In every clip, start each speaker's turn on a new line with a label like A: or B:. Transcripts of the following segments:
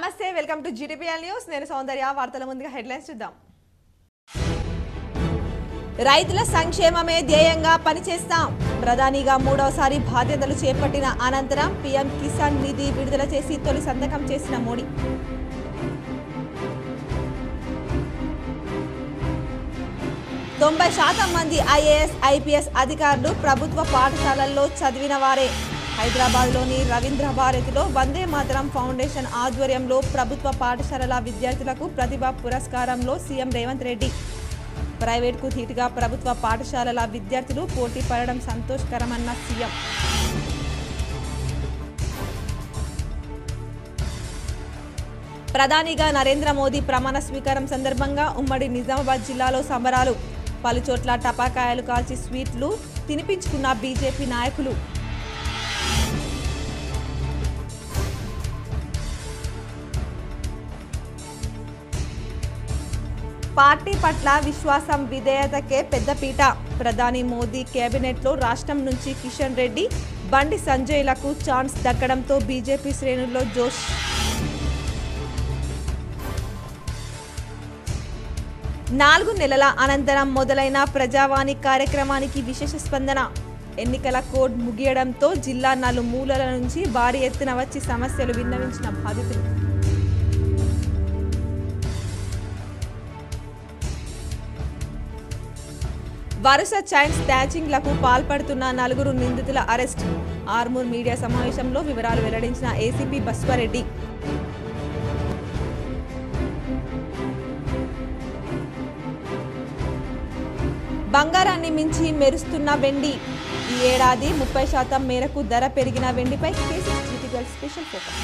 A: నమస్తే welcome to GTPL news నేను సౌందర్య వార్తల ముందుగా హెడ్లైన్స్ చూద్దాం రైతుల సంక్షేమమే ధ్యేయంగా పనిచేస్తాం ప్రధానిగా మూడోసారి బాధ్యతలు చేపట్టిన అనంతరం పీఎం కిసాన్ నిధి విడుదల చేసి తొలి సంతకం చేసిన మోడీ 90% మంది ఐఏఎస్ ఐపీఎస్ అధికారులు ప్రభుత్వ పాఠశాలల్లో చదివిన వారే హైదరాబాద్లోని రవీంద్ర భారతిలో వందే మాతరం ఫౌండేషన్ ఆధ్వర్యంలో ప్రభుత్వ పాఠశాలల విద్యార్థులకు ప్రతిభా పురస్కారంలో సీఎం రేవంత్ రెడ్డి ప్రైవేట్కు ధీటుగా ప్రభుత్వ పాఠశాలల విద్యార్థులు పోటీ పడడం సంతోషకరమన్న సీఎం ప్రధానిగా నరేంద్ర మోదీ ప్రమాణ స్వీకారం సందర్భంగా ఉమ్మడి నిజామాబాద్ జిల్లాలో సంబరాలు పలుచోట్ల టపాకాయలు కాల్చి స్వీట్లు తినిపించుకున్న బీజేపీ నాయకులు పార్టీ పట్ల విశ్వాసం విధేయతకే పెద్దపీట ప్రధాని మోదీ కేబినెట్లో రాష్ట్రం నుంచి కిషన్ రెడ్డి బండి సంజయ్లకు ఛాన్స్ దక్కడంతో బీజేపీ శ్రేణుల్లో జోష్ నాలుగు నెలల అనంతరం మొదలైన ప్రజావాణి కార్యక్రమానికి విశేష స్పందన ఎన్నికల కోడ్ ముగియడంతో జిల్లా నలుమూలల నుంచి భారీ ఎత్తున వచ్చి సమస్యలు విన్నవించిన బాధితులు వరుస చైన్ స్నాచింగ్లకు పాల్పడుతున్న నలుగురు నిందితుల అరెస్ట్ ఆర్మూర్ మీడియా సమావేశంలో వివరాలు వెల్లడించిన ఏసీపీ బస్వారెడ్డి బంగారాన్ని మించి మెరుస్తున్న వెండి ఈ ఏడాది 30% మేరకు ధర పెరిగిన వెండిపై GTPL special focus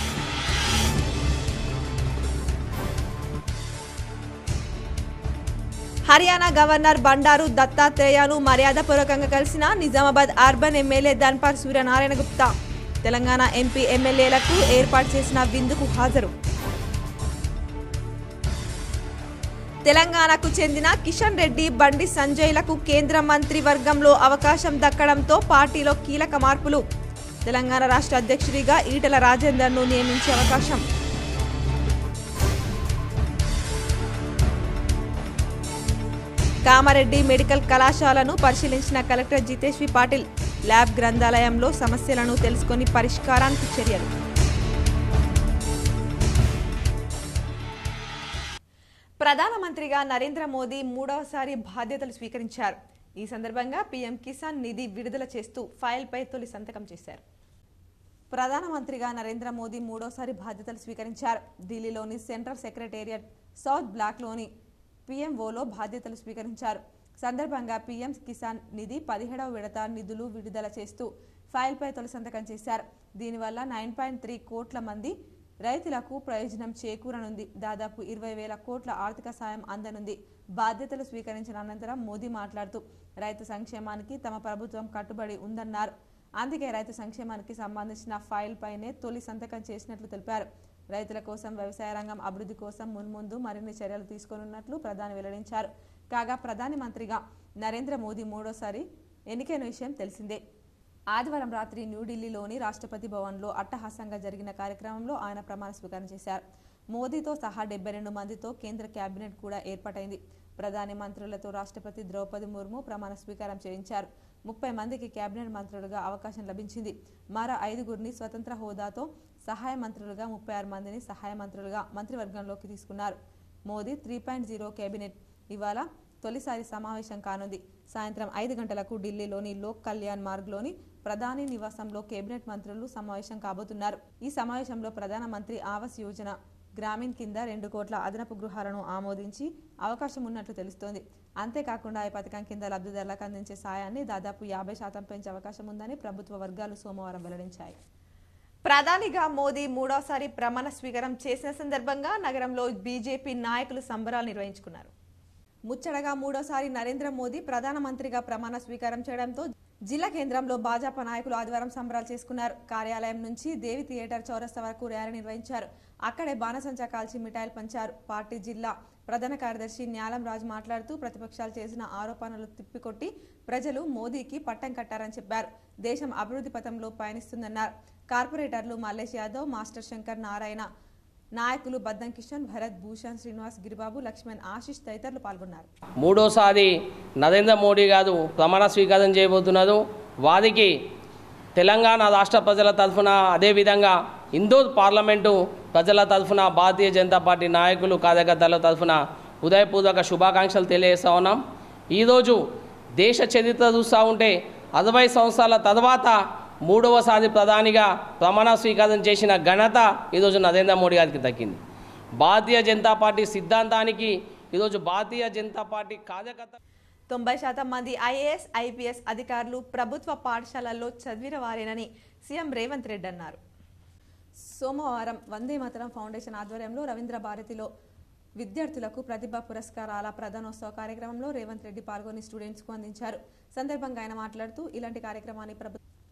A: Haryana governor Bandaru దత్తాత్రేయను మర్యాదపూర్వకంగా కలిసిన Nizamabad urban MLA Dhanpal Suryanarayana Gupta Telangana MP ఎమ్మెల్యేలకు ఏర్పాటు చేసిన విందుకు హాజరు తెలంగాణకు చెందిన కిషన్ రెడ్డి బండి సంజయ్లకు కేంద్ర మంత్రి వర్గంలో అవకాశం దక్కడంతో పార్టీలో కీలక మార్పులు తెలంగాణ రాష్ట్ర అధ్యక్షుడిగా ఈటెల రాజేందర్ను నియమించే అవకాశం కామారెడ్డి మెడికల్ కళాశాలను పరిశీలించిన కలెక్టర్ జితేశ్వరి పాటిల్ ల్యాబ్ గ్రంథాలయంలో సమస్యలను తెలుసుకొని పరిష్కారానికి చర్యలు ప్రధానమంత్రిగా నరేంద్ర మోదీ మూడవసారి బాధ్యతలు స్వీకరించారు ఈ సందర్భంగా పీఎం కిసాన్ నిధి విడుదల చేస్తూ ఫైల్పై తొలి సంతకం చేశారు ప్రధానమంత్రిగా నరేంద్ర మోదీ మూడోసారి బాధ్యతలు స్వీకరించారు ఢిల్లీలోని సెంట్రల్ సెక్రటేరియట్ సౌత్ బ్లాక్లోని పీఎంఓలో బాధ్యతలు స్వీకరించారు సందర్భంగా పీఎం కిసాన్ నిధి 17వ విడత నిధులు విడుదల చేస్తూ ఫైల్పై తొలి సంతకం చేశారు దీనివల్ల 9.3 కోట్ల మంది రైతులకు ప్రయోజనం చేకూరనుంది దాదాపు 20,000 కోట్ల ఆర్థిక సాయం అందనుంది బాధ్యతలు స్వీకరించిన అనంతరం మోదీ మాట్లాడుతూ రైతు సంక్షేమానికి తమ ప్రభుత్వం కట్టుబడి ఉందన్నారు అందుకే రైతు సంక్షేమానికి సంబంధించిన ఫైల్ పైనే తొలి సంతకం చేసినట్లు తెలిపారు రైతుల కోసం వ్యవసాయ రంగం అభివృద్ధి కోసం మున్ముందు మరిన్ని చర్యలు తీసుకోనున్నట్లు ప్రధాని వెల్లడించారు కాగా ప్రధాని మంత్రిగా నరేంద్ర మోదీ మూడోసారి ఎన్నికైన విషయం తెలిసిందే ఆదివారం రాత్రి న్యూఢిల్లీలోని రాష్ట్రపతి భవన్లో అట్టహాసంగా జరిగిన కార్యక్రమంలో ఆయన ప్రమాణ స్వీకారం చేశారు మోదీతో సహా 72 మందితో కేంద్ర కేబినెట్ కూడా ఏర్పాటైంది ప్రధాని మంత్రులతో రాష్ట్రపతి ద్రౌపది ముర్ము ప్రమాణ స్వీకారం చేయించారు 30 మందికి కేబినెట్ మంత్రులుగా అవకాశం లభించింది మరో 5గురిని స్వతంత్ర హోదాతో సహాయ మంత్రులుగా 36 మందిని సహాయ మంత్రులుగా మంత్రివర్గంలోకి తీసుకున్నారు మోదీ 3.0 కేబినెట్ ఇవాళ తొలిసారి సమావేశం కానుంది సాయంత్రం 5 గంటలకు ఢిల్లీలోని లోక్ కళ్యాణ్ మార్గ్లోని ప్రధాని నివాసంలో కేబినెట్ మంత్రులు సమావేశం కాబోతున్నారు ఈ సమావేశంలో ప్రధానమంత్రి ఆవాస్ యోజన గ్రామీణ్ కింద 2 కోట్ల అదనపు గృహాలను ఆమోదించి అవకాశం ఉన్నట్లు తెలుస్తోంది అంతేకాకుండా ఈ పథకం కింద లబ్ధిదారులకు అందించే సాయాన్ని దాదాపు 50% పెంచే అవకాశం ఉందని ప్రభుత్వ వర్గాలు సోమవారం వెల్లడించాయి ప్రధానిగా మోదీ మూడోసారి ప్రమాణ స్వీకారం చేసిన సందర్భంగా నగరంలో బీజేపీ నాయకులు సంబరాలు నిర్వహించుకున్నారు ముచ్చటగా మూడోసారి నరేంద్ర మోదీ ప్రధానమంత్రిగా ప్రమాణ స్వీకారం చేయడంతో జిల్లా కేంద్రంలో భాజపా నాయకులు ఆదివారం సంబరాలు చేసుకున్నారు కార్యాలయం నుంచి దేవి థియేటర్ చౌరస్తా వరకు ర్యాలీ నిర్వహించారు అక్కడే బాణసంచా కాల్చి మిఠాయిలు పంచారు పార్టీ జిల్లా ప్రధాన కార్యదర్శి న్యాలం రాజు మాట్లాడుతూ ప్రతిపక్షాలు చేసిన ఆరోపణలు తిప్పికొట్టి ప్రజలు మోదీకి పట్టం కట్టారని చెప్పారు దేశం అభివృద్ధి పథంలో పయనిస్తుందన్నారు కార్పొరేటర్లు మల్లేష్ యాదవ్ మాస్టర్ శంకర్ నారాయణ నాయకులు బద్దం కిషన్, భరత్, భూషణ్, శ్రీనివాస్, గిరిబాబు, లక్ష్మణ్, ఆశిష్ తదితరులు పాల్గొన్నారు.
B: మూడోసారి నరేంద్ర మోడీ గారు ప్రమాణ స్వీకారం చేయబోతున్నారు. వారికి తెలంగాణ రాష్ట్ర ప్రజల తరఫున, అదేవిధంగా ఇందోర్ పార్లమెంటు ప్రజల తరఫున, భారతీయ జనతా పార్టీ నాయకులు, కార్యకర్తల తరఫున హృదయపూర్వక శుభాకాంక్షలు తెలియజేస్తూ ఉన్నాం. ఈరోజు దేశ చరిత్ర చూస్తూ ఉంటే 60 సంవత్సరాల తర్వాత మూడవసారి ప్రధానిగా ప్రమాణ స్వీకారం చేసిన ఘనత ఈరోజు నరేంద్ర మోడీ గారికి దక్కింది. భారతీయ జనతా పార్టీ సిద్ధాంతానికి ఈరోజు భారతీయ జనతా పార్టీ కార్యకర్త
A: 90% మంది ఐఏఎస్, ఐపీఎస్ అధికారులు ప్రభుత్వ పాఠశాలల్లో చదివిన వారేనని సీఎం రేవంత్ రెడ్డి అన్నారు. సోమవారం వందే మాతరం ఫౌండేషన్ ఆధ్వర్యంలో రవీంద్ర భారతిలో విద్యార్థులకు ప్రతిభా పురస్కారాల ప్రధానోత్సవ కార్యక్రమంలో రేవంత్ రెడ్డి పాల్గొని స్టూడెంట్స్కు అందించారు. సందర్భంగా ఆయన మాట్లాడుతూ ఇలాంటి కార్యక్రమాన్ని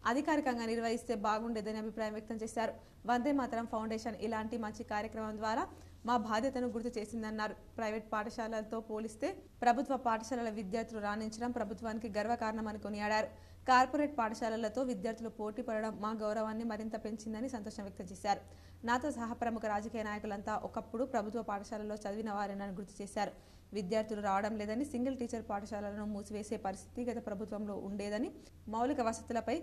A: అధికారికంగా నిర్వహిస్తే బాగుండేదని అభిప్రాయం వ్యక్తం చేశారు. వందే మాతరం ఫౌండేషన్ ఇలాంటి మంచి కార్యక్రమం ద్వారా మా బాధ్యతను గుర్తు చేసిందన్నారు. ప్రైవేట్ పాఠశాలలతో పోలిస్తే ప్రభుత్వ పాఠశాలల విద్యార్థులు రాణించడం ప్రభుత్వానికి గర్వకారణమని కొనియాడారు. కార్పొరేట్ పాఠశాలలతో విద్యార్థులు పోటీ పడడం మా గౌరవాన్ని మరింత పెంచిందని సంతోషం వ్యక్తం చేశారు. నాతో సహా ప్రముఖ రాజకీయ నాయకులంతా ఒకప్పుడు ప్రభుత్వ పాఠశాలలో చదివిన వారేనని గుర్తు చేశారు. విద్యార్థులు రావడం లేదని, సింగిల్ టీచర్ పాఠశాలలను మూసివేసే పరిస్థితి గత ప్రభుత్వంలో ఉండేదని, మౌలిక వసతులపై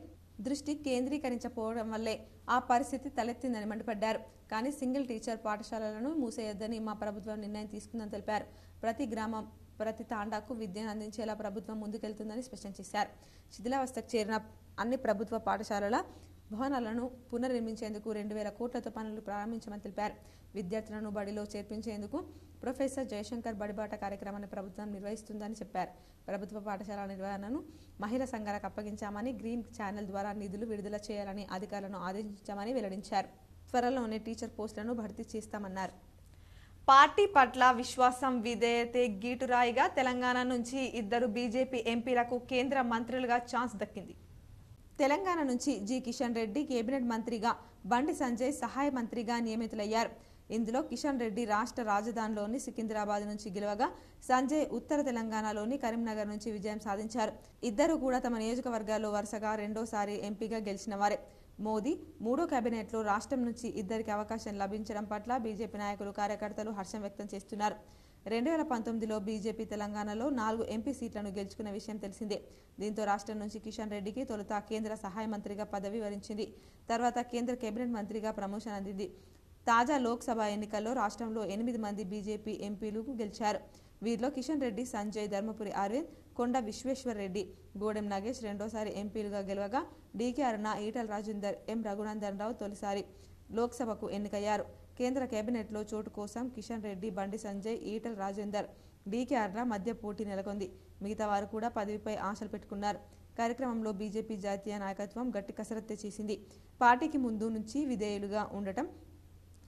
A: దృష్టి కేంద్రీకరించకపోవడం వల్లే ఆ పరిస్థితి తలెత్తిందని మండిపడ్డారు. కానీ సింగిల్ టీచర్ పాఠశాలలను మూసేయొద్దని మా ప్రభుత్వం నిర్ణయం తీసుకుందని తెలిపారు. ప్రతి గ్రామం, ప్రతి తాండాకు విద్యను అందించేలా ప్రభుత్వం ముందుకెళ్తుందని స్పష్టం చేశారు. శిథిలావస్థకు చేరిన అన్ని ప్రభుత్వ పాఠశాలల భవనాలను పునర్నిర్మించేందుకు 2000 కోట్లతో పనులు ప్రారంభించమని తెలిపారు. విద్యార్థులను బడిలో చేర్పించేందుకు ప్రొఫెసర్ జయశంకర్ బడిబాట కార్యక్రమాన్ని ప్రభుత్వం నిర్వహిస్తుందని చెప్పారు. ప్రభుత్వ పాఠశాల నిర్వహణను మహిళా సంఘాలకు అప్పగించామని, గ్రీన్ ఛానల్ ద్వారా నిధులు విడుదల చేయాలని అధికారులను ఆదేశించామని వెల్లడించారు. త్వరలోనే టీచర్ పోస్టులను భర్తీ చేస్తామన్నారు. పార్టీ పట్ల విశ్వాసం, విధేయతే గీటురాయిగా తెలంగాణ నుంచి 2 బీజేపీ ఎంపీలకు కేంద్ర మంత్రులుగా ఛాన్స్ దక్కింది. తెలంగాణ నుంచి జి కిషన్ రెడ్డి కేబినెట్ మంత్రిగా, బండి సంజయ్ సహాయ మంత్రిగా నియమితులయ్యారు. ఇందులో కిషన్ రెడ్డి రాష్ట్ర రాజధానిలోని సికింద్రాబాద్ నుంచి గెలవగా, సంజయ్ ఉత్తర తెలంగాణలోని కరీంనగర్ నుంచి విజయం సాధించారు. ఇద్దరు కూడా తమ నియోజకవర్గాల్లో వరుసగా రెండోసారి ఎంపీగా గెలిచిన వారే. మోదీ 3వ కేబినెట్లో రాష్ట్రం నుంచి ఇద్దరికి అవకాశం లభించడం పట్ల బీజేపీ నాయకులు, కార్యకర్తలు హర్షం వ్యక్తం చేస్తున్నారు. 2019లో బీజేపీ తెలంగాణలో 4 ఎంపీ సీట్లను గెలుచుకున్న విషయం తెలిసిందే. దీంతో రాష్ట్రం నుంచి కిషన్ రెడ్డికి తొలుత కేంద్ర సహాయ మంత్రిగా పదవి వరించింది. తర్వాత కేంద్ర కేబినెట్ మంత్రిగా ప్రమోషన్ అందింది. తాజా లోక్సభ ఎన్నికల్లో రాష్ట్రంలో 8 మంది బీజేపీ ఎంపీలు గెలిచారు. వీరిలో కిషన్ రెడ్డి, సంజయ్, ధర్మపురి అరవింద్, కొండ విశ్వేశ్వర్ రెడ్డి, గోడెం నాగేష్ రెండోసారి ఎంపీలుగా గెలవగా, డీకే అరుణ, ఈటల రాజేందర్, ఎం రఘునందన్ రావు తొలిసారి లోక్సభకు ఎన్నికయ్యారు. కేంద్ర కేబినెట్లో చోటు కోసం కిషన్ రెడ్డి, బండి సంజయ్, ఈటల రాజేందర్, డీకే అరుణ మధ్య పోటీ నెలకొంది. మిగతా వారు కూడా పదవిపై ఆశలు పెట్టుకున్నారు. కార్యక్రమంలో బీజేపీ జాతీయ నాయకత్వం గట్టి కసరత్తు చేసింది. పార్టీకి ముందు నుంచి విధేయులుగా ఉండటం,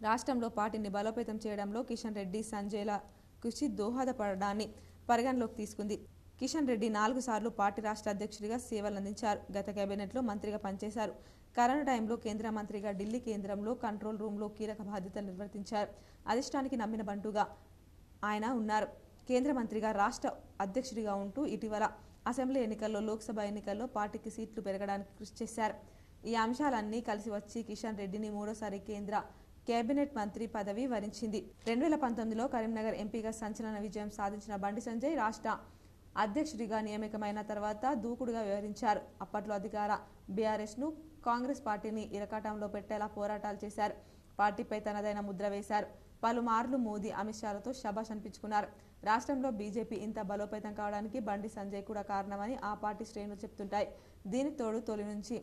A: రాష్ట్రంలో పార్టీని బలోపేతం చేయడంలో కిషన్ రెడ్డి, సంజయ్ల కృషి దోహదపడడాన్ని పరిగణలోకి తీసుకుంది. కిషన్ రెడ్డి 4 సార్లు పార్టీ రాష్ట్ర అధ్యక్షుడిగా సేవలందించారు. గత కేబినెట్లో మంత్రిగా పనిచేశారు. కరోనా టైంలో కేంద్ర మంత్రిగా ఢిల్లీ కేంద్రంలో కంట్రోల్ రూమ్లో కీలక బాధ్యతలు నిర్వర్తించారు. అధిష్టానికి నమ్మిన బంటుగా ఆయన ఉన్నారు. కేంద్ర మంత్రిగా, రాష్ట్ర అధ్యక్షుడిగా ఉంటూ ఇటీవల అసెంబ్లీ ఎన్నికల్లో, లోక్సభ ఎన్నికల్లో పార్టీకి సీట్లు పెరగడానికి కృషి చేశారు. ఈ అంశాలన్నీ కలిసి వచ్చి కిషన్ రెడ్డిని 3వసారి కేంద్ర కేబినెట్ మంత్రి పదవి వరించింది. 2019లో కరీంనగర్ ఎంపీగా సంచలన విజయం సాధించిన బండి సంజయ్ రాష్ట్ర అధ్యక్షుడిగా నియమితమైన తర్వాత దూకుడుగా వ్యవహరించారు. అప్పట్లో అధికార బీఆర్ఎస్ను, కాంగ్రెస్ పార్టీని ఇరకాటంలో పెట్టేలా పోరాటాలు చేశారు. పార్టీపై తనదైన ముద్ర వేశారు. పలుమార్లు మోదీ, అమిత్ షాలతో శభాష్ అనిపించుకున్నారు. రాష్ట్రంలో బీజేపీ ఇంత బలోపేతం కావడానికి బండి సంజయ్ కూడా కారణమని ఆ పార్టీ శ్రేణులు చెప్తుంటాయి. దీనికి తోడు తొలి నుంచి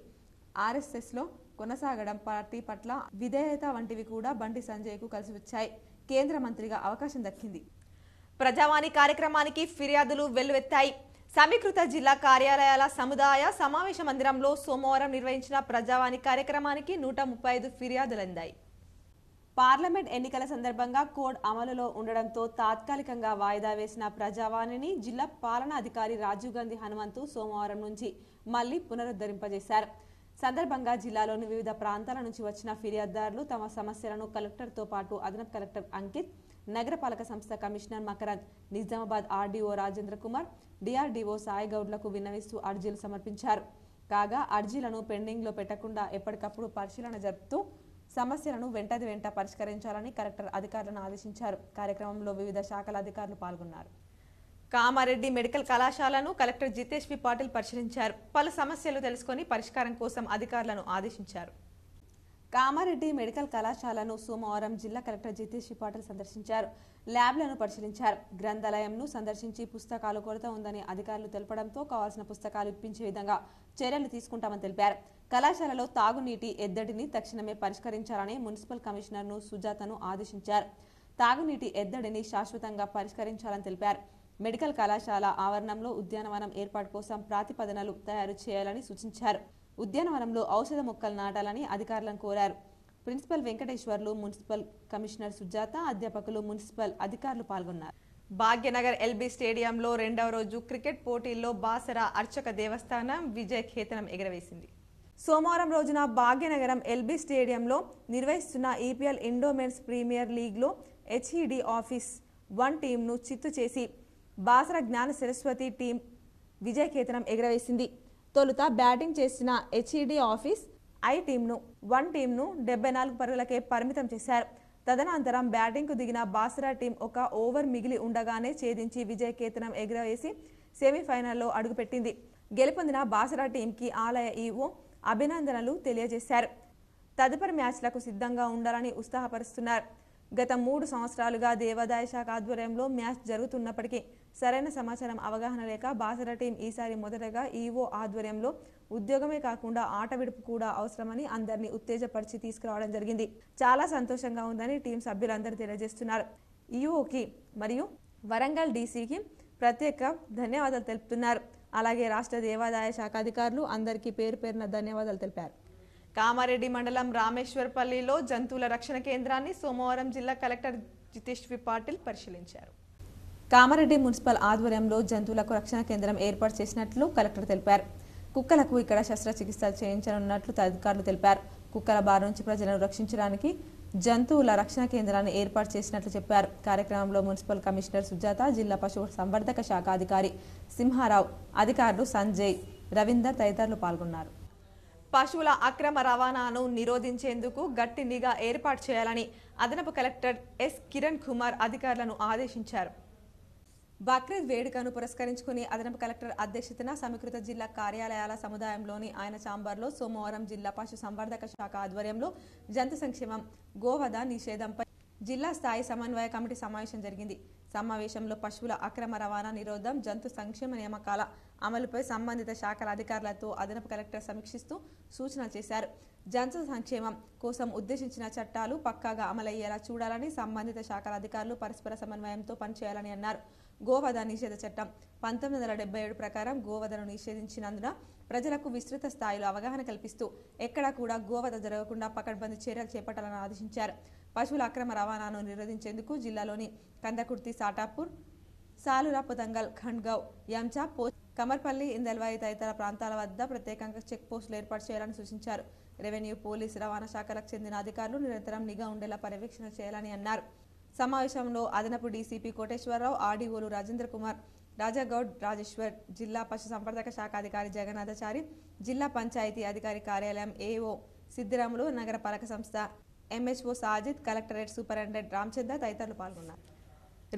A: ఆర్ఎస్ఎస్లో కొనసాగడం, పార్టీ పట్ల విధేయత వంటివి కూడా బండి సంజయ్కు కలిసి వచ్చాయి. కేంద్ర మంత్రిగా అవకాశం దక్కింది. ప్రజావాణి కార్యక్రమానికి ఫిర్యాదులు వెల్లువెత్తాయి. సమీకృత జిల్లా కార్యాలయాల సముదాయ సమావేశ మందిరంలో సోమవారం నిర్వహించిన ప్రజావాణి కార్యక్రమానికి 135 ఫిర్యాదులందాయి. పార్లమెంట్ ఎన్నికల సందర్భంగా కోడ్ అమలులో ఉండడంతో తాత్కాలికంగా వాయిదా వేసిన ప్రజావాణిని జిల్లా పాలనాధికారి రాజీవ్ గాంధీ హనుమంతు సోమవారం నుంచి మళ్లీ పునరుద్ధరింపజేశారు. సందర్భంగా జిల్లాలోని వివిధ ప్రాంతాల నుంచి వచ్చిన ఫిర్యాదుదారులు తమ సమస్యలను కలెక్టర్తో పాటు అదనపు కలెక్టర్ అంకిత్, నగరపాలక సంస్థ commissioner Makarand, Nizamabad RDO Rajendra Kumar, DRDO సాయిగౌడ్లకు విన్నవిస్తూ అర్జీలు సమర్పించారు. కాగా అర్జీలను పెండింగ్లో పెట్టకుండా ఎప్పటికప్పుడు పరిశీలన జరుపుతూ సమస్యలను వెంట పరిష్కరించాలని కలెక్టర్ అధికారులను ఆదేశించారు. కార్యక్రమంలో వివిధ శాఖల అధికారులు పాల్గొన్నారు. కామారెడ్డి మెడికల్ కళాశాలను కలెక్టర్ జితేష్ వి పాటిల్ పరిశీలించారు. పలు సమస్యలు తెలుసుకొని పరిష్కారం కోసం అధికారులను ఆదేశించారు. కామారెడ్డి మెడికల్ కళాశాలను సోమవారం జిల్లా కలెక్టర్ జితేష్ వి పాటిల్ సందర్శించారు. ల్యాబ్లను పరిశీలించారు. గ్రంథాలయంను సందర్శించి పుస్తకాలు కొరత ఉందని అధికారులు తెలపడంతో కావాల్సిన పుస్తకాలు ఇప్పించే విధంగా చర్యలు తీసుకుంటామని తెలిపారు. కళాశాలలో తాగునీటి ఎద్దడిని తక్షణమే పరిష్కరించాలని మున్సిపల్ కమిషనర్ను సుజాతను ఆదేశించారు. తాగునీటి ఎద్దడిని శాశ్వతంగా పరిష్కరించాలని తెలిపారు. మెడికల్ కళాశాల ఆవరణంలో ఉద్యానవనం ఏర్పాటు కోసం ప్రాతిపదనలు తయారు చేయాలని సూచించారు. ఉద్యానవనంలో ఔషధ మొక్కలు నాటాలని అధికారులను కోరారు. Principal Venkateswarlu, municipal commissioner Sujatha, అధ్యాపకులు, మున్సిపల్ అధికారులు పాల్గొన్నారు. భాగ్యనగర్ ఎల్బీ స్టేడియంలో రెండవ రోజు క్రికెట్ పోటీల్లో బాసర అర్చక దేవస్థానం విజయ కేతనం ఎగరవేసింది. సోమవారం రోజున భాగ్యనగరం ఎల్బీ స్టేడియంలో నిర్వహిస్తున్న ఈపీఎల్ ఇండోమెన్స్ ప్రీమియర్ లీగ్లో హెచ్ఈడి ఆఫీస్ 1 టీంను చిత్తు చేసి బాసర జ్ఞాన సరస్వతి టీం విజయకేతనం ఎగరవేసింది. తొలుత బ్యాటింగ్ చేసిన హెచ్ఈడి ఆఫీస్ 1 టీంను 74 పరుగులకే పరిమితం చేశారు. తదనంతరం బ్యాటింగ్కు దిగిన బాసర టీం ఒక ఓవర్ మిగిలి ఉండగానే ఛేదించి విజయకేతనం ఎగరవేసి సెమీఫైనల్లో అడుగుపెట్టింది. గెలుపొందిన బాసర టీంకి ఆలయ ఈవో అభినందనలు తెలియజేశారు. తదుపరి మ్యాచ్లకు సిద్ధంగా ఉండాలని ఉత్సాహపరుస్తున్నారు. గత 3 సంవత్సరాలుగా దేవాదాయ శాఖ ఆధ్వర్యంలో మ్యాచ్ జరుగుతున్నప్పటికీ సరైన సమాచారం అవగాహన లేక బాసర టీం ఈసారి మొదటగా ఈవో ఆధ్వర్యంలో ఉద్యోగమే కాకుండా ఆట విడుపు కూడా అవసరమని అందరినీ ఉత్తేజపరిచి తీసుకురావడం జరిగింది. చాలా సంతోషంగా ఉందని టీం సభ్యులందరూ తెలియజేస్తున్నారు. ఈవోకి మరియు వరంగల్ డీసీకి ప్రత్యేక ధన్యవాదాలు తెలుపుతున్నారు. అలాగే రాష్ట్ర దేవాదాయ శాఖ అధికారులు అందరికీ పేరు పేరున ధన్యవాదాలు తెలిపారు. కామారెడ్డి మండలం రామేశ్వర్పల్లిలో జంతువుల రక్షణ కేంద్రాన్ని సోమవారం జిల్లా కలెక్టర్ జితేష్ వి పాటిల్ పరిశీలించారు. కామారెడ్డి మున్సిపల్ ఆధ్వర్యంలో జంతువులకు రక్షణ కేంద్రం ఏర్పాటు చేసినట్లు కలెక్టర్ తెలిపారు. కుక్కలకు ఇక్కడ శస్త్రచికిత్సలు చేయించనున్నట్లు అధికారులు తెలిపారు. కుక్కల బారి నుంచి ప్రజలను రక్షించడానికి జంతువుల రక్షణ కేంద్రాన్ని ఏర్పాటు చేసినట్లు చెప్పారు. కార్యక్రమంలో మున్సిపల్ కమిషనర్ సుజాత, జిల్లా పశు సంవర్ధక శాఖ అధికారి సింహారావు, అధికారులు సంజయ్, రవీందర్ తదితరులు పాల్గొన్నారు. పశువుల అక్రమ రవాణాను నిరోధించేందుకు గట్టి నిఘా ఏర్పాటు చేయాలని అదనపు కలెక్టర్ ఎస్ కిరణ్ కుమార్ అధికారులను ఆదేశించారు. బక్రీద్ వేడుకను పురస్కరించుకుని అదనపు కలెక్టర్ అధ్యక్షతన సమీకృత జిల్లా కార్యాలయాల సముదాయంలోని ఆయన ఛాంబర్లో సోమవారం జిల్లా పశు సంవర్ధక శాఖ ఆధ్వర్యంలో జంతు సంక్షేమం, గోవధ నిషేధంపై జిల్లా స్థాయి సమన్వయ కమిటీ సమావేశం జరిగింది. సమావేశంలో పశువుల అక్రమ రవాణా నిరోధం, జంతు సంక్షేమ నియామకాల అమలుపై సంబంధిత శాఖల అధికారులతో అదనపు కలెక్టర్ సమీక్షిస్తూ సూచనలు చేశారు. జంతు సంక్షేమం కోసం ఉద్దేశించిన చట్టాలు పక్కాగా అమలయ్యేలా చూడాలని, సంబంధిత శాఖల అధికారులు పరస్పర సమన్వయంతో పనిచేయాలని అన్నారు. గోవధ నిషేధ చట్టం 1977 ప్రకారం గోవధను నిషేధించినందున ప్రజలకు విస్తృత స్థాయిలో అవగాహన కల్పిస్తూ ఎక్కడా కూడా గోవధ జరగకుండా పకడ్బందీ చర్యలు చేపట్టాలని ఆదేశించారు. పశువుల అక్రమ రవాణాను నిరోధించేందుకు జిల్లాలోని కందకుర్తి, సాటాపూర్, సాలురా, పొతంగల్, ఖండ్గావ్, యంచా, కమర్పల్లి, ఇందల్వాయి తదితర ప్రాంతాల వద్ద ప్రత్యేకంగా చెక్ పోస్టులు ఏర్పాటు చేయాలని సూచించారు. రెవెన్యూ, పోలీసు, రవాణా శాఖలకు చెందిన అధికారులు నిరంతరం నిఘా ఉండేలా పర్యవేక్షణ చేయాలని అన్నారు. సమావేశంలో అదనపు డీసీపీ కోటేశ్వరరావు, ఆర్డీఓలు రాజేంద్ర కుమార్, రాజాగౌడ్, రాజేశ్వర్, జిల్లా పశు సంవర్ధక శాఖ అధికారి జగన్నాథాచారి, జిల్లా పంచాయతీ అధికారి కార్యాలయం ఏఓ సిద్దిరాములు, నగర పాలక సంస్థ MHO Sajid, collectorate superintendent Ramachandra తదితరులు పాల్గొన్నారు.